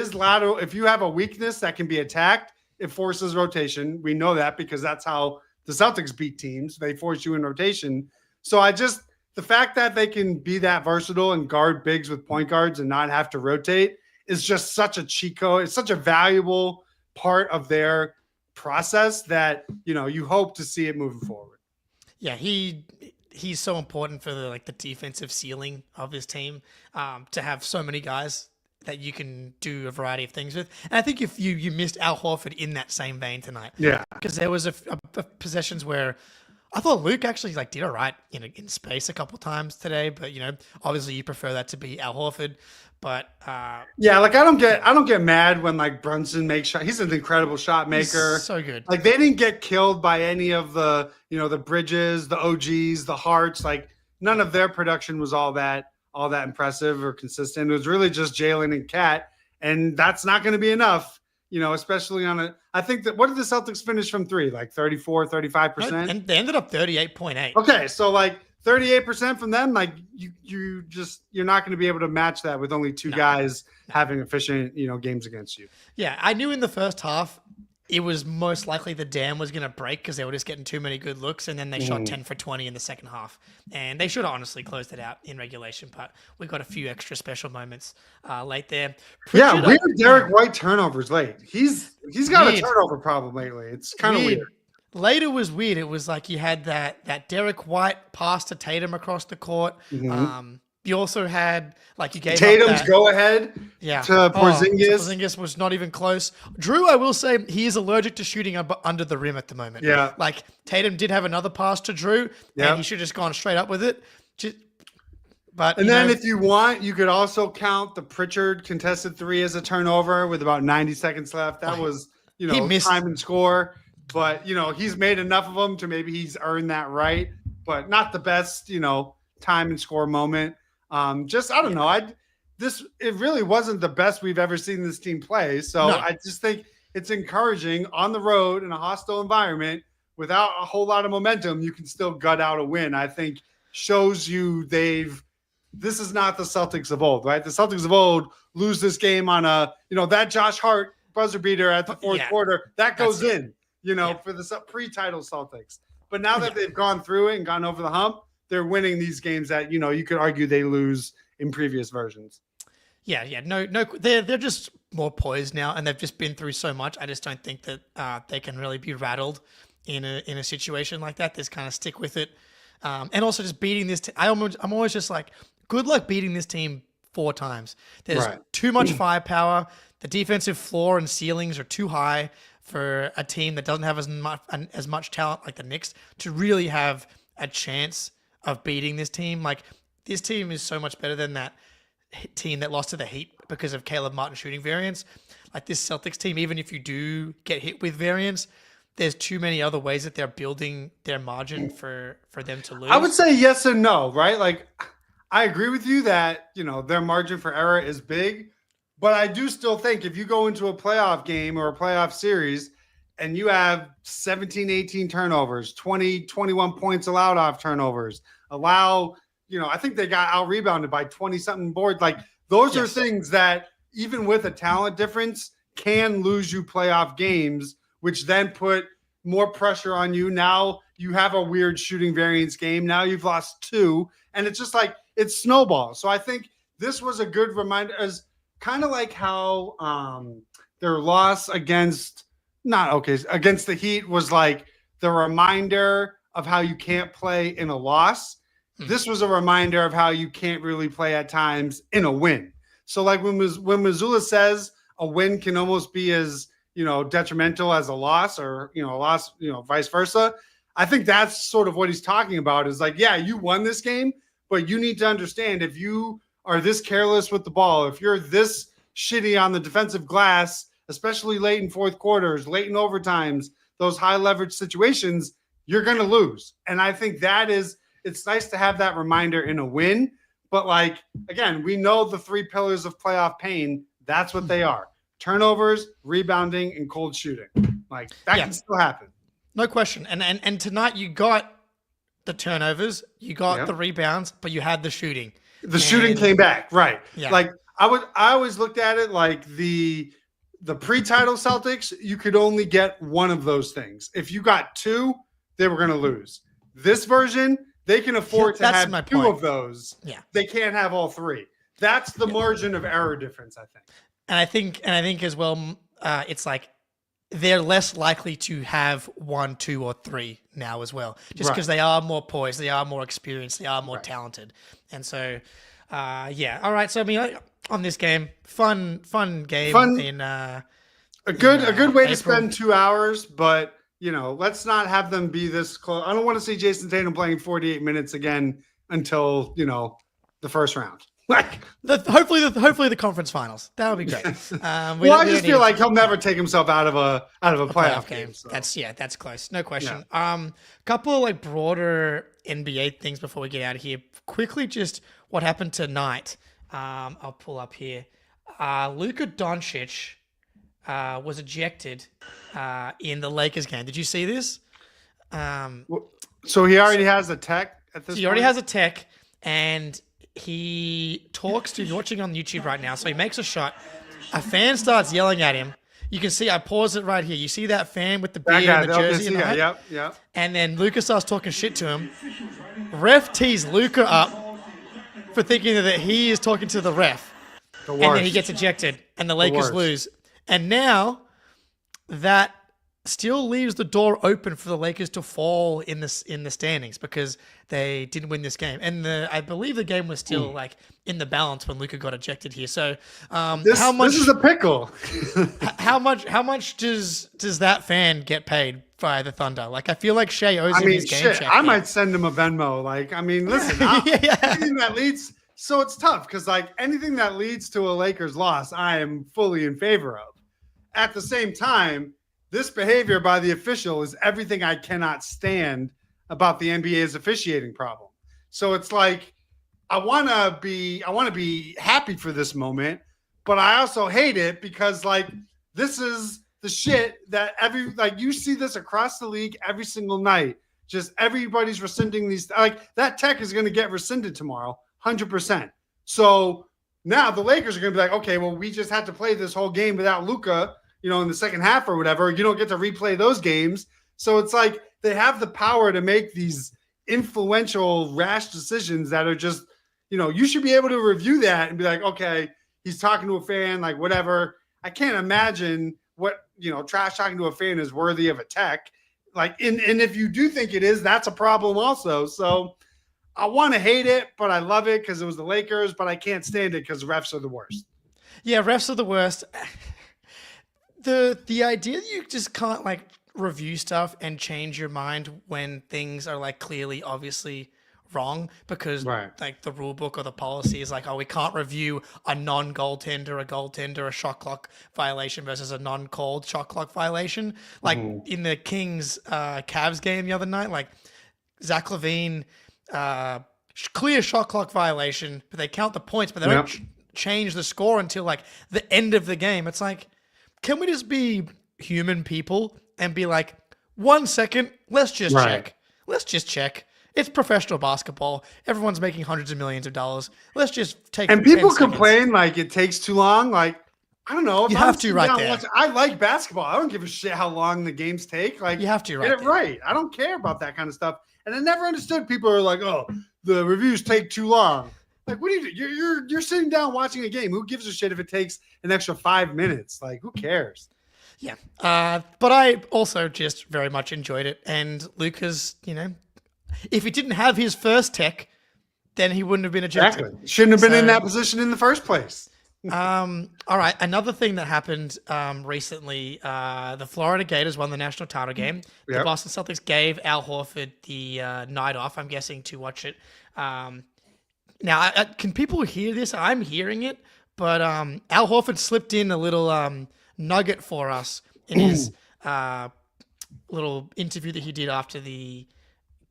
you have a weakness that can be attacked, it forces rotation. We know that because that's how the Celtics beat teams. They force you in rotation. So the fact that they can be that versatile and guard bigs with point guards and not have to rotate is just such a cheat code. It's such a valuable part of their process that, you hope to see it moving forward. Yeah, he's so important for the defensive ceiling of his team to have so many guys that you can do a variety of things with. And I think if you missed Al Horford in that same vein tonight. Yeah. Because there was a possessions where I thought Luke actually did all right in space a couple times today, but obviously you prefer that to be Al Horford. But yeah, I don't get mad when Brunson makes shot. He's an incredible shot maker. So good. They didn't get killed by any of the the Bridges, the OGs, the Harts. None of their production was all that impressive or consistent. It was really just Jalen and Cat, and that's not going to be enough. Especially on a. I think that what did the Celtics finish from three? 34, 35%? And they ended up 38.8. Okay, so 38% from them, you're not going to be able to match that with only two guys having efficient, games against you. Yeah, I knew in the first half it was most likely the dam was going to break because they were just getting too many good looks, and then they shot 10 for 20 in the second half. And they should have honestly closed it out in regulation, but we got a few extra special moments late there. Weird Derek White turnovers late. He's got a turnover problem lately. It's kind of weird. Later was weird. It was you had that Derek White pass to Tatum across the court. Mm-hmm. You also had you gave Tatum's go ahead to Porzingis. Porzingis was not even close. Drew, I will say, he is allergic to shooting under the rim at the moment. Yeah. Tatum did have another pass to Drew, and he should have just gone straight up with it. If you want, you could also count the Pritchard contested three as a turnover with about 90 seconds left. That was, he missed time and score. But, he's made enough of them to maybe he's earned that right. But not the best, time and score moment. I don't know. It really wasn't the best we've ever seen this team play. So I just think it's encouraging on the road in a hostile environment without a whole lot of momentum. You can still gut out a win. I think shows you this is not the Celtics of old, right? The Celtics of old lose this game on that Josh Hart buzzer beater at the fourth quarter that goes in, for the pre-title Celtics. But now that they've gone through it and gone over the hump, they're winning these games that, you could argue they lose in previous versions. Yeah. No, they're just more poised now, and they've just been through so much. I just don't think that they can really be rattled in a situation like that. They just kind of stick with it. And also just beating this I'm always just good luck beating this team 4 times. There's too much firepower. The defensive floor and ceilings are too high for a team that doesn't have as much talent like the Knicks to really have a chance of beating this team. This team is so much better than that team that lost to the Heat because of Caleb Martin shooting variance. This Celtics team, even if you do get hit with variance, there's too many other ways that they're building their margin for them to lose. I would say yes and no, right? I agree with you that, their margin for error is big, but I do still think if you go into a playoff game or a playoff series and you have 17, 18 turnovers, 20, 21 points allowed off turnovers, I think they got out-rebounded by 20-something boards. Those are things that, even with a talent difference, can lose you playoff games, which then put more pressure on you. Now you have a weird shooting variance game. Now you've lost 2, and it's just it's snowball. So I think this was a good reminder, as kind of how their loss against the Heat was the reminder of how you can't play in a loss. This was a reminder of how you can't really play at times in a win. So when Mazzulla says a win can almost be as, detrimental as a loss, or, a loss, vice versa. I think that's sort of what he's talking about is you won this game, but you need to understand if you are this careless with the ball, if you're this shitty on the defensive glass, especially late in fourth quarters, late in overtimes, those high leverage situations, you're going to lose. And I think it's nice to have that reminder in a win. But again, we know the 3 pillars of playoff pain. That's what they are: turnovers, rebounding, and cold shooting. Can still happen. No question. And tonight you got the turnovers, you got the rebounds, but you had the shooting. The shooting came back. Right. Yeah. I always looked at it the pre-title Celtics, you could only get one of those things. If you got 2, they were going to lose. This version, they can afford to have 2 of those. Yeah. They can't have all 3. That's the margin of error difference, I think. And I think as well, it's they're less likely to have 1, 2, or 3 now as well, just because they are more poised, they are more experienced, they are more talented. And so Yeah. All right. So I mean, on this game, fun game in a good way to April. spend 2 hours, but let's not have them be this close. I don't want to see Jason Tatum playing 48 minutes again until the first round. Like hopefully the conference finals. That would be great. I just feel like he'll never take himself out of a playoff game. So. That's close, no question. Yeah. Couple of like broader NBA things before we get out of here. Quickly, just what happened tonight. I'll pull up here. Luka Doncic was ejected in the Lakers game. Did you see this? So he already has a tech at this point? He already has a tech, and he talks to, you're watching on YouTube right now, so he makes a shot. A fan starts yelling at him. You can see, I pause it right here. You see that fan with the beard and the jersey and the hat? Yep. And then Luka starts talking shit to him. Ref tees Luka up for thinking that he is talking to the ref. And then he gets ejected, and the Lakers lose. And now that still leaves the door open for the Lakers to fall in the standings because they didn't win this game. And I believe the game was still like in the balance when Luka got ejected here. So this is a pickle. how much does that fan get paid by the Thunder? Like, I feel like Shea owes him his game check. I might send him a Venmo. Like, I mean, listen, anything that leads, so it's tough because like anything that leads to a Lakers loss, I am fully in favor of. At the same time, this behavior by the official is everything I cannot stand about the NBA's officiating problem. So it's like I want to be happy for this moment, but I also hate it because like this is the shit that you see this across the league every single night. Just everybody's rescinding these. Like that tech is going to get rescinded tomorrow, 100%. So now the Lakers are going to be like, okay, well, we just had to play this whole game without Luka. In the second half or whatever, you don't get to replay those games. So it's like they have the power to make these influential, rash decisions that are just, you should be able to review that and be like, okay, he's talking to a fan, like whatever. I can't imagine what, trash talking to a fan is worthy of a tech. Like, and if you do think it is, that's a problem also. So I want to hate it, but I love it because it was the Lakers, but I can't stand it because refs are the worst. Yeah, refs are the worst. The idea that you just can't like review stuff and change your mind when things are like clearly obviously wrong because like the rule book or the policy is like, oh, we can't review a non-goaltender, a goaltender, a shot clock violation versus a non-called shot clock violation. Like in the Kings Cavs game the other night, like Zach LaVine, clear shot clock violation, but they count the points, but they don't change the score until like the end of the game. It's like, can we just be human people and be like, 1 second, let's just check. Let's just check. It's professional basketball. Everyone's making hundreds of millions of dollars. Let's just take. And people complain like it takes too long. Like, I don't know. You have to right there. I like basketball. I don't give a shit how long the games take. Like, you have to right get it right. I don't care about that kind of stuff. And I never understood people are like, oh, the reviews take too long. Like, what do you do? You're sitting down watching a game. Who gives a shit if it takes an extra 5 minutes? Like, who cares? Yeah. But I also just very much enjoyed it. And Luka's, if he didn't have his first tech, then he wouldn't have been ejected. Exactly. Shouldn't have been in that position in the first place. All right. Another thing that happened recently, the Florida Gators won the national title game. Yep. The Boston Celtics gave Al Horford the night off, I'm guessing, to watch it. Now, can people hear this? I'm hearing it, but Al Horford slipped in a little nugget for us in his little interview that he did after the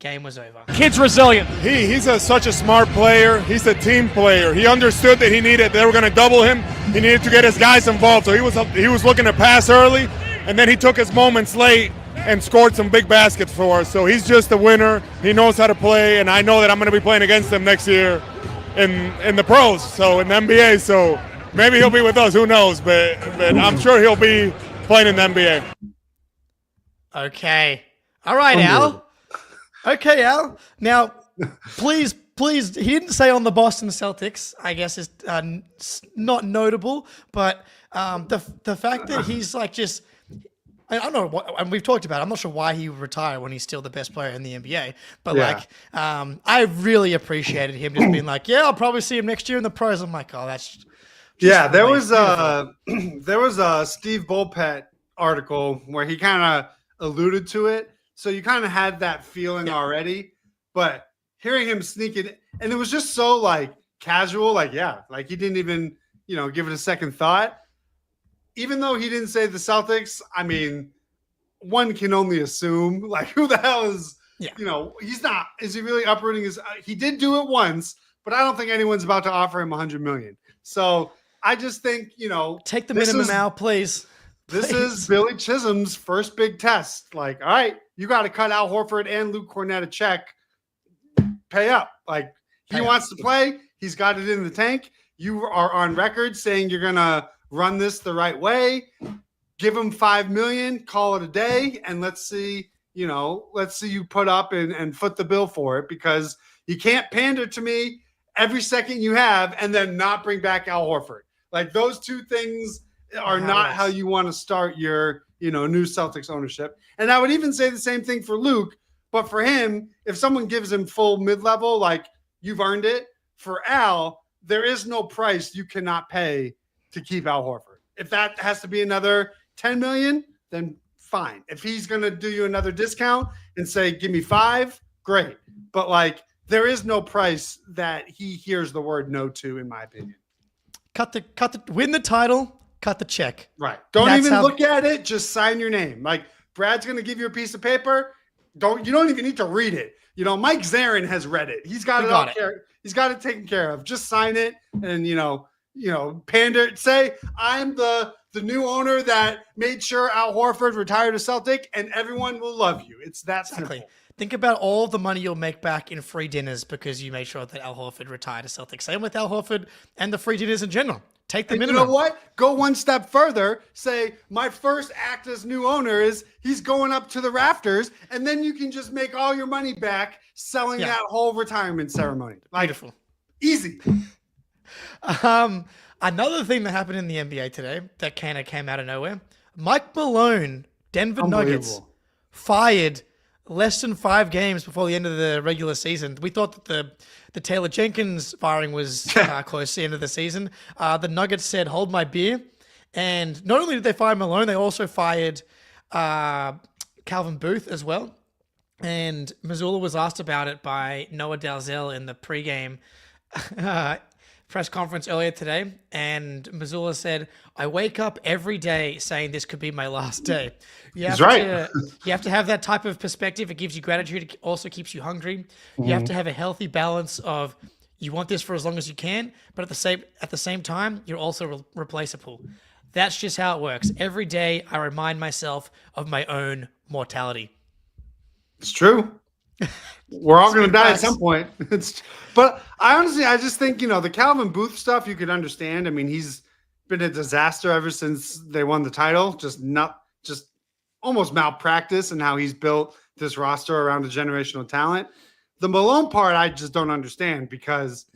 game was over. Kid's resilient. He's such a smart player. He's a team player. He understood that they were going to double him. He needed to get his guys involved, so he was looking to pass early, and then he took his moments late and scored some big baskets for us. So he's just a winner. He knows how to play, and I know that I'm going to be playing against him next year in the pros, so in the NBA. So maybe he'll be with us. Who knows? But I'm sure he'll be playing in the NBA. Okay. All right, Al. Okay, Al. Now, please, he didn't say on the Boston Celtics, I guess is not notable, but the fact that he's like just, I don't know what, and we've talked about it, I'm not sure why he would retire when he's still the best player in the NBA. But I really appreciated him just being like, yeah, I'll probably see him next year in the pros. I'm like, oh, that's there was there was a Steve Bulpett article where he kind of alluded to it. So you kind of had that feeling already, but hearing him sneak it, and it was just so like casual, like he didn't even, give it a second thought. Even though he didn't say the Celtics, I mean, one can only assume, like, who the hell is, he's not, is he really uprooting his, he did do it once, but I don't think anyone's about to offer him $100 million. So I just think, take the minimum out, please. This is Billy Chisholm's first big test. Like, all right, you got to cut Al Horford and Luke Cornett a check. Pay up. Like, he wants to play. He's got it in the tank. You are on record saying you're going to run this the right way. Give him $5 million, call it a day, and let's see you put up and foot the bill for it, because you can't pander to me every second you have and then not bring back Al Horford. Like, those two things are not how you want to start your, new Celtics ownership. And I would even say the same thing for Luke, but for him, if someone gives him full mid-level, like, you've earned it. For Al, there is no price you cannot pay to keep Al Horford. If that has to be another $10 million, then fine. If he's going to do you another discount and say, give me $5 million, great. But like, there is no price that he hears the word no to, in my opinion. Win the title, cut the check. Right. Don't even look at it. Just sign your name. Like, Brad's going to give you a piece of paper. You don't even need to read it. Mike Zarin has read it. He's got he's got it taken care of. Just sign it and, pander. Say, I'm the new owner that made sure Al Horford retired a Celtic, and everyone will love you. It's that simple. Think about all the money you'll make back in free dinners because you made sure that Al Horford retired a Celtic. Same with Al Horford and the free dinners in general. Take the minimum. You know what? Go one step further. Say, my first act as new owner is he's going up to the rafters, and then you can just make all your money back selling that whole retirement ceremony. Like, beautiful. Easy. Another thing that happened in the NBA today that kind of came out of nowhere, Mike Malone, Denver Nuggets, fired less than 5 games before the end of the regular season. We thought that the Taylor Jenkins firing was close to the end of the season. The Nuggets said, hold my beer. And not only did they fire Malone, they also fired Calvin Booth as well. And Missoula was asked about it by Noah Dalzell in the pregame press conference earlier today. And Missoula said, I wake up every day saying this could be my last day. You have to have that type of perspective. It gives you gratitude. It also keeps you hungry. Mm-hmm. You have to have a healthy balance of you want this for as long as you can, but at the same time, you're also replaceable. That's just how it works. Every day, I remind myself of my own mortality. It's true. We're all going to die at some point. But I just think, the Calvin Booth stuff, you could understand. I mean, he's been a disaster ever since they won the title. Just almost malpractice and how he's built this roster around a generational talent. The Malone part, I just don't understand, because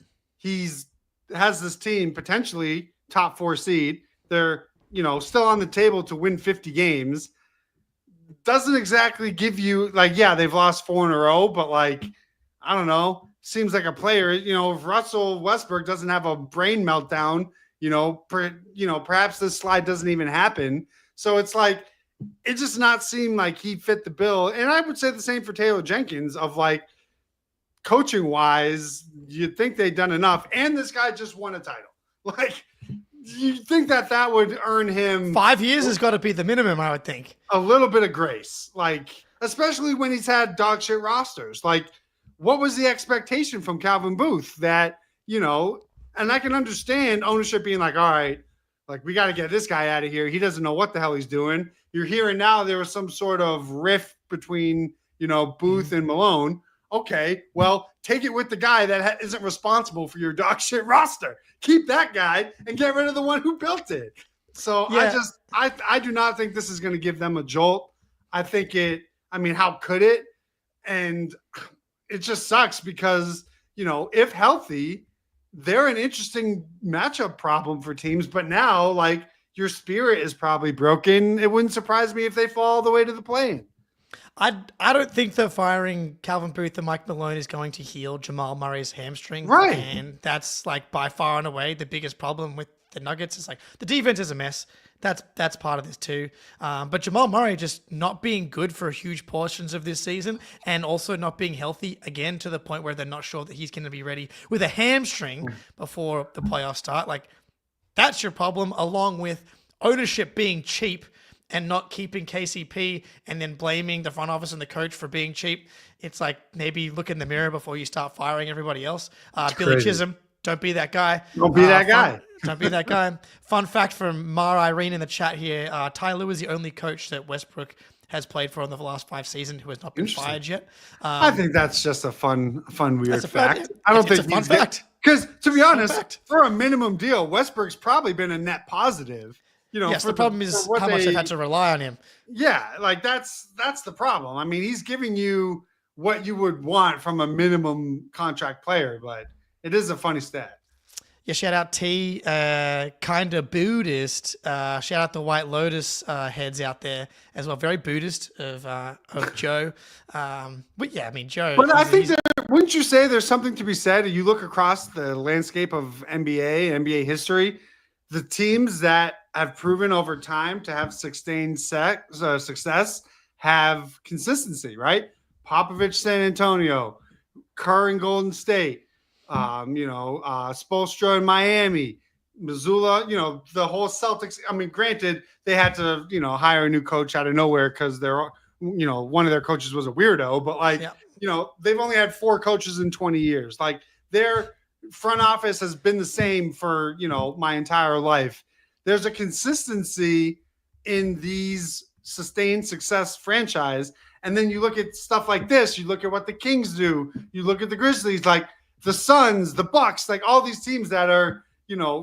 has this team potentially top 4 seed. They're, still on the table to win 50 games. Doesn't exactly give you they've lost 4 in a row, but I don't know, seems like a player, if Russell Westbrook doesn't have a brain meltdown, perhaps this slide doesn't even happen. So it's it just not seem like he fit the bill. And I would say the same for Taylor Jenkins of coaching wise, you'd think they'd done enough. And this guy just won a title. You think that would earn him 5 years has got to be the minimum, I would think. A little bit of grace, especially when he's had dog shit rosters. What was the expectation from Calvin Booth that, and I can understand ownership being all right, we got to get this guy out of here. He doesn't know what the hell he's doing. You're hearing now there was some sort of rift between, Booth and Malone. Okay, well, take it with the guy that isn't responsible for your dog shit roster. Keep that guy and get rid of the one who built it. So I do not think this is going to give them a jolt. I think how could it? And it just sucks because, if healthy, they're an interesting matchup problem for teams. But now, your spirit is probably broken. It wouldn't surprise me if they fall all the way to the play-in. I don't think that firing Calvin Booth and Mike Malone is going to heal Jamal Murray's hamstring. Right. And that's like by far and away the biggest problem with the Nuggets. It's like the defense is a mess. That's part of this too. But Jamal Murray just not being good for huge portions of this season and also not being healthy again to the point where they're not sure that he's going to be ready with a hamstring before the playoffs start. Like that's your problem, along with ownership being cheap and not keeping KCP and then blaming the front office and the coach for being cheap. It's like maybe look in the mirror before you start firing everybody else. Billy crazy. Chisholm, don't be that guy. Don't be that guy. Don't be that guy. Fun fact from Mar Irene in the chat here, Ty Lue is the only coach that Westbrook has played for in the last 5 seasons who has not been fired yet. I think that's just a fun weird a fact. fact. I don't It's think a fun fact. Because to be honest, fact. for a minimum deal, Westbrook's probably been a net positive. Yes, the problem is how much they've had to rely on him. Yeah, like that's the problem. I mean, he's giving you what you would want from a minimum contract player, but it is a funny stat. Yeah, shout out T, kind of Buddhist. Shout out the White Lotus heads out there as well. Very Buddhist of Joe. But yeah, I mean, Joe. But I think wouldn't you say there's something to be said? You look across the landscape of NBA history, the teams that have proven over time to have sustained success have consistency, right? Popovich, San Antonio, Kerr in Golden State, Spoelstra in Miami, Missoula, the whole Celtics. I mean, granted, they had to, hire a new coach out of nowhere because they're, one of their coaches was a weirdo, but they've only had 4 coaches in 20 years. Like their front office has been the same for, my entire life. There's a consistency in these sustained success franchise. And then you look at stuff like this, you look at what the Kings do, you look at the Grizzlies, like the Suns, the Bucks, like all these teams that are,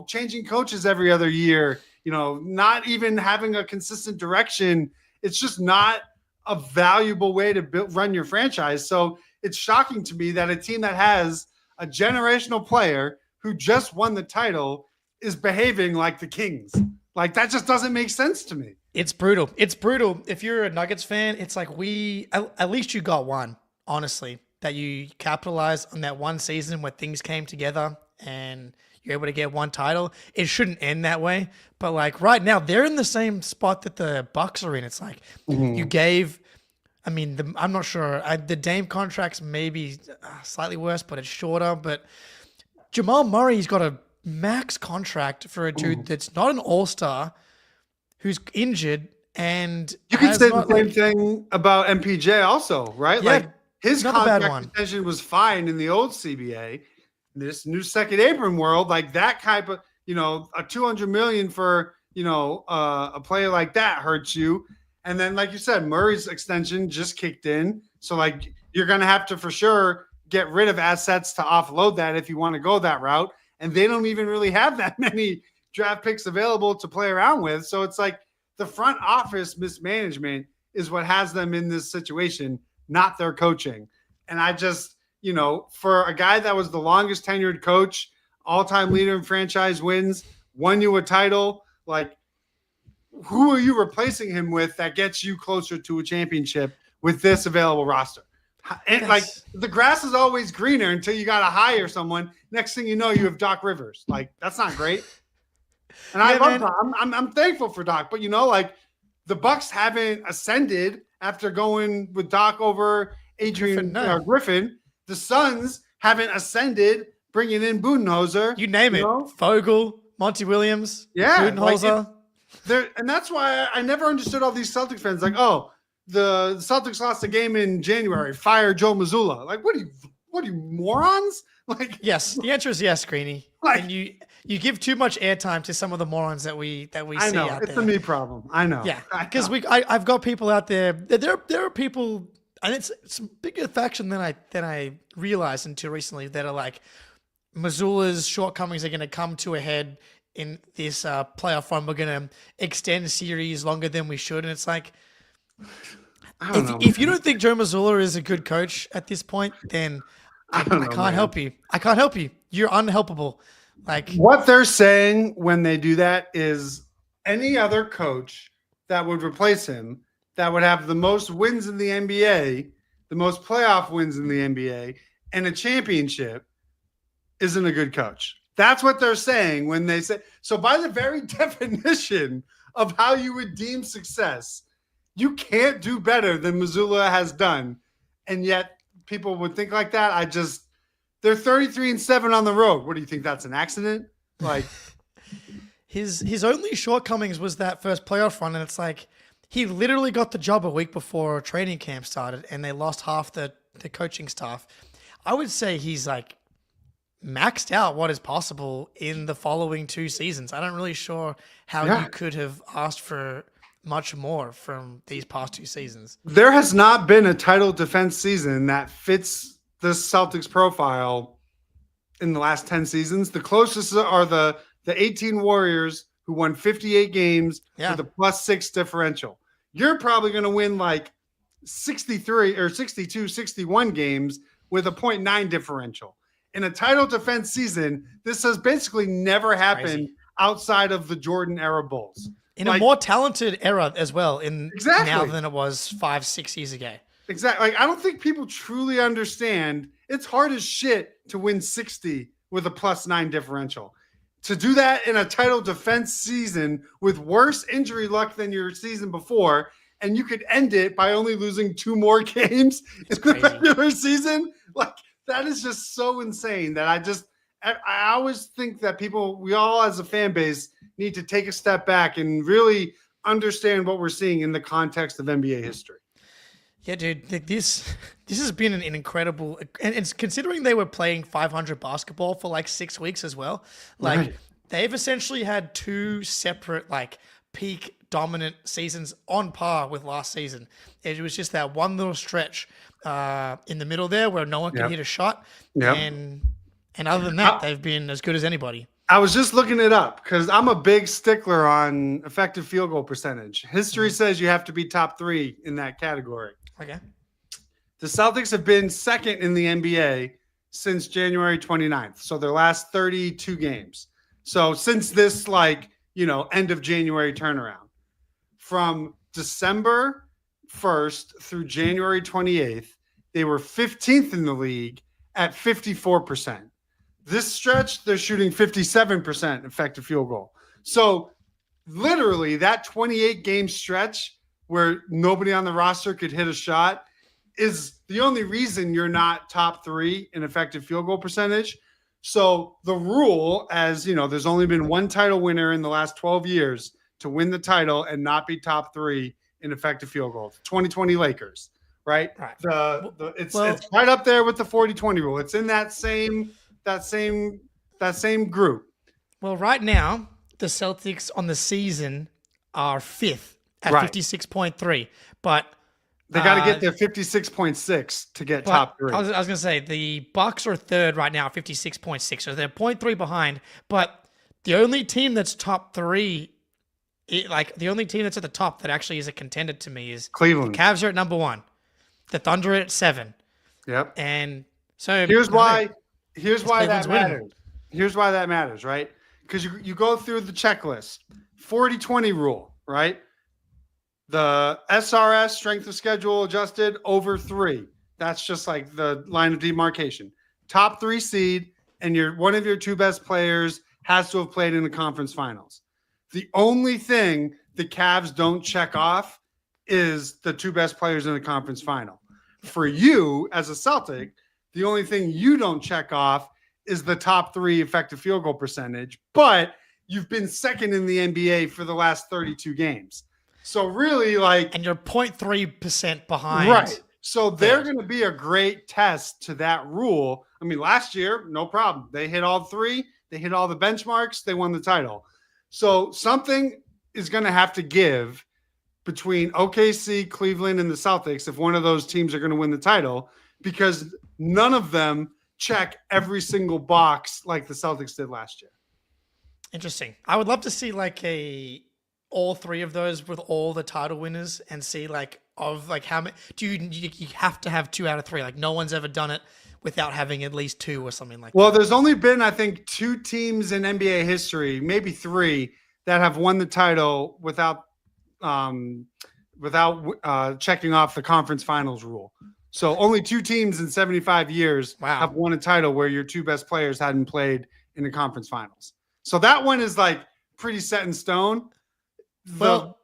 changing coaches every other year, not even having a consistent direction. It's just not a valuable way to run your franchise. So it's shocking to me that a team that has a generational player who just won the title is behaving like the Kings. Like that just doesn't make sense to me. It's brutal. It's brutal. If you're a Nuggets fan, it's like at least you got one, honestly, that you capitalized on that one season where things came together and you're able to get one title. It shouldn't end that way. But like right now, they're in the same spot that the Bucks are in. It's like you gave, I'm not sure. The Dame contract's maybe slightly worse, but it's shorter. But Jamal Murray's got a max contract for a dude that's not an all-star, who's injured, and you can say the same thing about MPJ also, right? Yeah, like his contract extension was fine in the old CBA. This new second Abram world, like that type of, a $200 million for, a player like that hurts you. And then, like you said, Murray's extension just kicked in. So like you're going to have to for sure get rid of assets to offload that if you want to go that route. And they don't even really have that many draft picks available to play around with. So it's like the front office mismanagement is what has them in this situation, not their coaching. And I just, for a guy that was the longest tenured coach, all-time leader in franchise wins, won you a title, like who are you replacing him with that gets you closer to a championship with this available roster? And like the grass is always greener until you got to hire someone. Next thing you know, you have Doc Rivers. Like that's not great. And I love Doc. I'm thankful for Doc, but like the Bucks haven't ascended after going with Doc over Adrian Griffin. The Suns haven't ascended, bringing in Budenholzer. You name it, Vogel, Monty Williams, Budenholzer. And that's why I never understood all these Celtics fans. Like, the Celtics lost a game in January. Fire Joe Mazzulla. Like, what are you morons? Like, yes, the answer is yes, Greeny. And you give too much airtime to some of the morons that we see out there. It's a me problem. I know. Yeah, because I've got people out there. There are people, and it's a bigger faction than I realized until recently, that are like Mazzulla's shortcomings are going to come to a head in this playoff run. We're going to extend series longer than we should, and it's like, if you don't think Joe Mazzulla is a good coach at this point, then I can't help you. I can't help you. You're unhelpable. Like what they're saying when they do that is any other coach that would replace him that would have the most wins in the NBA, the most playoff wins in the NBA, and a championship isn't a good coach. That's what they're saying when they say so. By the very definition of how you would deem success, you can't do better than Mazzulla has done. And yet people would think like that. They're 33-7 on the road. What do you think? That's an accident? Like his only shortcomings was that first playoff run. And it's like, he literally got the job a week before training camp started and they lost half the coaching staff. I would say he's like maxed out what is possible in the following 2 seasons. I'm not really sure how you could have asked for much more from these past 2 seasons. There has not been a title defense season that fits this Celtics profile in the last 10 seasons. The closest are the 18 Warriors who won 58 games with a +6 differential. You're probably going to win like 63 or 62, 61 games with a 0.9 differential. In a title defense season, this has basically never happened outside of the Jordan era Bulls. In a more talented era as well now than it was 5-6 years ago. Exactly. Like, I don't think people truly understand. It's hard as shit to win 60 with a +9 differential. To do that in a title defense season with worse injury luck than your season before, and you could end it by only losing 2 more games in the regular season, like that is just so insane that I always think that we all as a fan base need to take a step back and really understand what we're seeing in the context of NBA history. Yeah, dude, this has been an incredible, and it's considering they were playing 500 basketball for like 6 weeks as well. Like they've essentially had 2 separate like peak dominant seasons on par with last season. It was just that one little stretch in the middle there where no one could hit a shot. And other than that, they've been as good as anybody. I was just looking it up because I'm a big stickler on effective field goal percentage. History says you have to be top 3 in that category. Okay. The Celtics have been second in the NBA since January 29th. So their last 32 games. So since this end of January turnaround, from December 1st through January 28th, they were 15th in the league at 54%. This stretch, they're shooting 57% effective field goal. So literally that 28 game stretch where nobody on the roster could hit a shot is the only reason you're not top 3 in effective field goal percentage. So the rule, as you know, there's only been one title winner in the last 12 years to win the title and not be top 3 in effective field goal. 2020 Lakers, right? It's right up there with the 40-20 rule. It's in that same group. Well, right now the Celtics on the season are 5th at 56.3, but they got to get their 56.6 to get top 3. I was going to say the Bucks are 3rd right now, 56.6, so they're 0.3 behind. But the only team that's top 3, the only team that's at the top that actually is a contender to me is Cleveland. The Cavs are at number 1, the Thunder are at 7. Yep. And so here's why that matters. Winning. Here's why that matters, right? Because you go through the checklist, 40-20 rule, right? The SRS, strength of schedule adjusted, over 3. That's just like the line of demarcation. Top 3 seed, and one of your 2 best players has to have played in the conference finals. The only thing the Cavs don't check off is the 2 best players in the conference final. For you, as a Celtic, the only thing you don't check off is the top 3 effective field goal percentage, but you've been second in the NBA for the last 32 games. So really, and you're 0.3% behind. Right. So they're going to be a great test to that rule. I mean, last year, no problem. They hit all 3. They hit all the benchmarks. They won the title. So something is going to have to give between OKC, Cleveland, and the Celtics if one of those teams are going to win the title, because none of them check every single box like the Celtics did last year. Interesting. I would love to see all 3 of those with all the title winners and see how many do you have to have 2 out of 3. No one's ever done it without having at least 2 or something like that. Well, there's only been, I think, 2 teams in NBA history, maybe 3, that have won the title without checking off the conference finals rule. So only 2 teams in 75 years have won a title where your 2 best players hadn't played in the conference finals. So that one is like pretty set in stone. Well,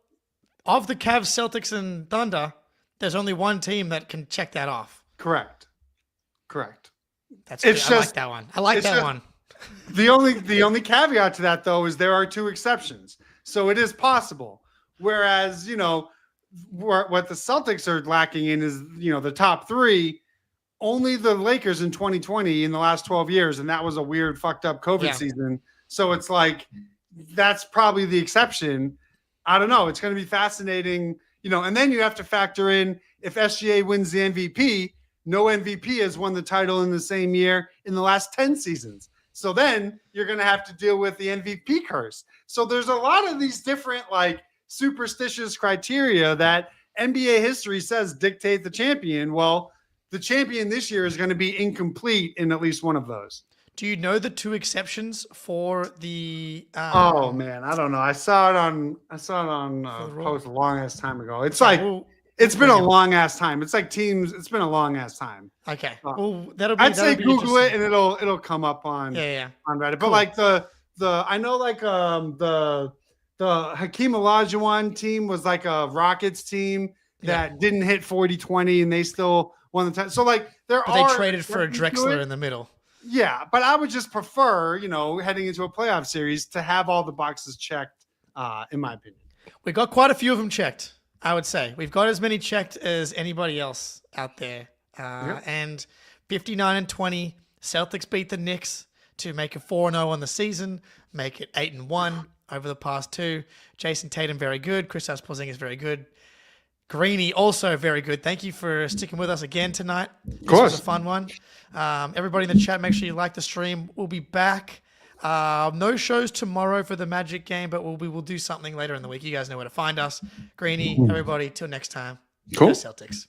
of the Cavs, Celtics, and Thunder, there's only one team that can check that off. Correct. That's good. I like that one. I like that one. The only caveat to that, though, is there are 2 exceptions. So it is possible. Whereas, what the Celtics are lacking in is, the top 3, only the Lakers in 2020 in the last 12 years. And that was a weird, fucked up COVID season. So it's like, that's probably the exception. I don't know. It's going to be fascinating, and then you have to factor in if SGA wins the MVP, no MVP has won the title in the same year in the last 10 seasons. So then you're going to have to deal with the MVP curse. So there's a lot of these different superstitious criteria that NBA history says dictate the champion. Well, the champion this year is going to be incomplete in at least one of those. Do you know the 2 exceptions for the? Oh man, I don't know. I saw it on post a long ass time ago. It's it's been a long ass time. It's like teams. It's been a long ass time. Okay. Well, I'd say Google it and it'll come up on on Reddit. Cool. But I know the Hakeem Olajuwon team was like a Rockets team that didn't hit 40-20 and they still won the title. So they traded for a Drexler in the middle. Yeah, but I would just prefer, heading into a playoff series to have all the boxes checked, in my opinion. We got quite a few of them checked, I would say. We've got as many checked as anybody else out there. And 59-20, Celtics beat the Knicks to make it 4-0 on the season, make it 8-1 over the past 2. Jason Tatum, very good. Kristaps Porzingis, very good. Greeny, also very good. Thank you for sticking with us again tonight. This was a fun one. Everybody in the chat, make sure you like the stream. We'll be back. No shows tomorrow for the Magic game, but we will do something later in the week. You guys know where to find us. Greeny, everybody, till next time. Cool. Go Celtics.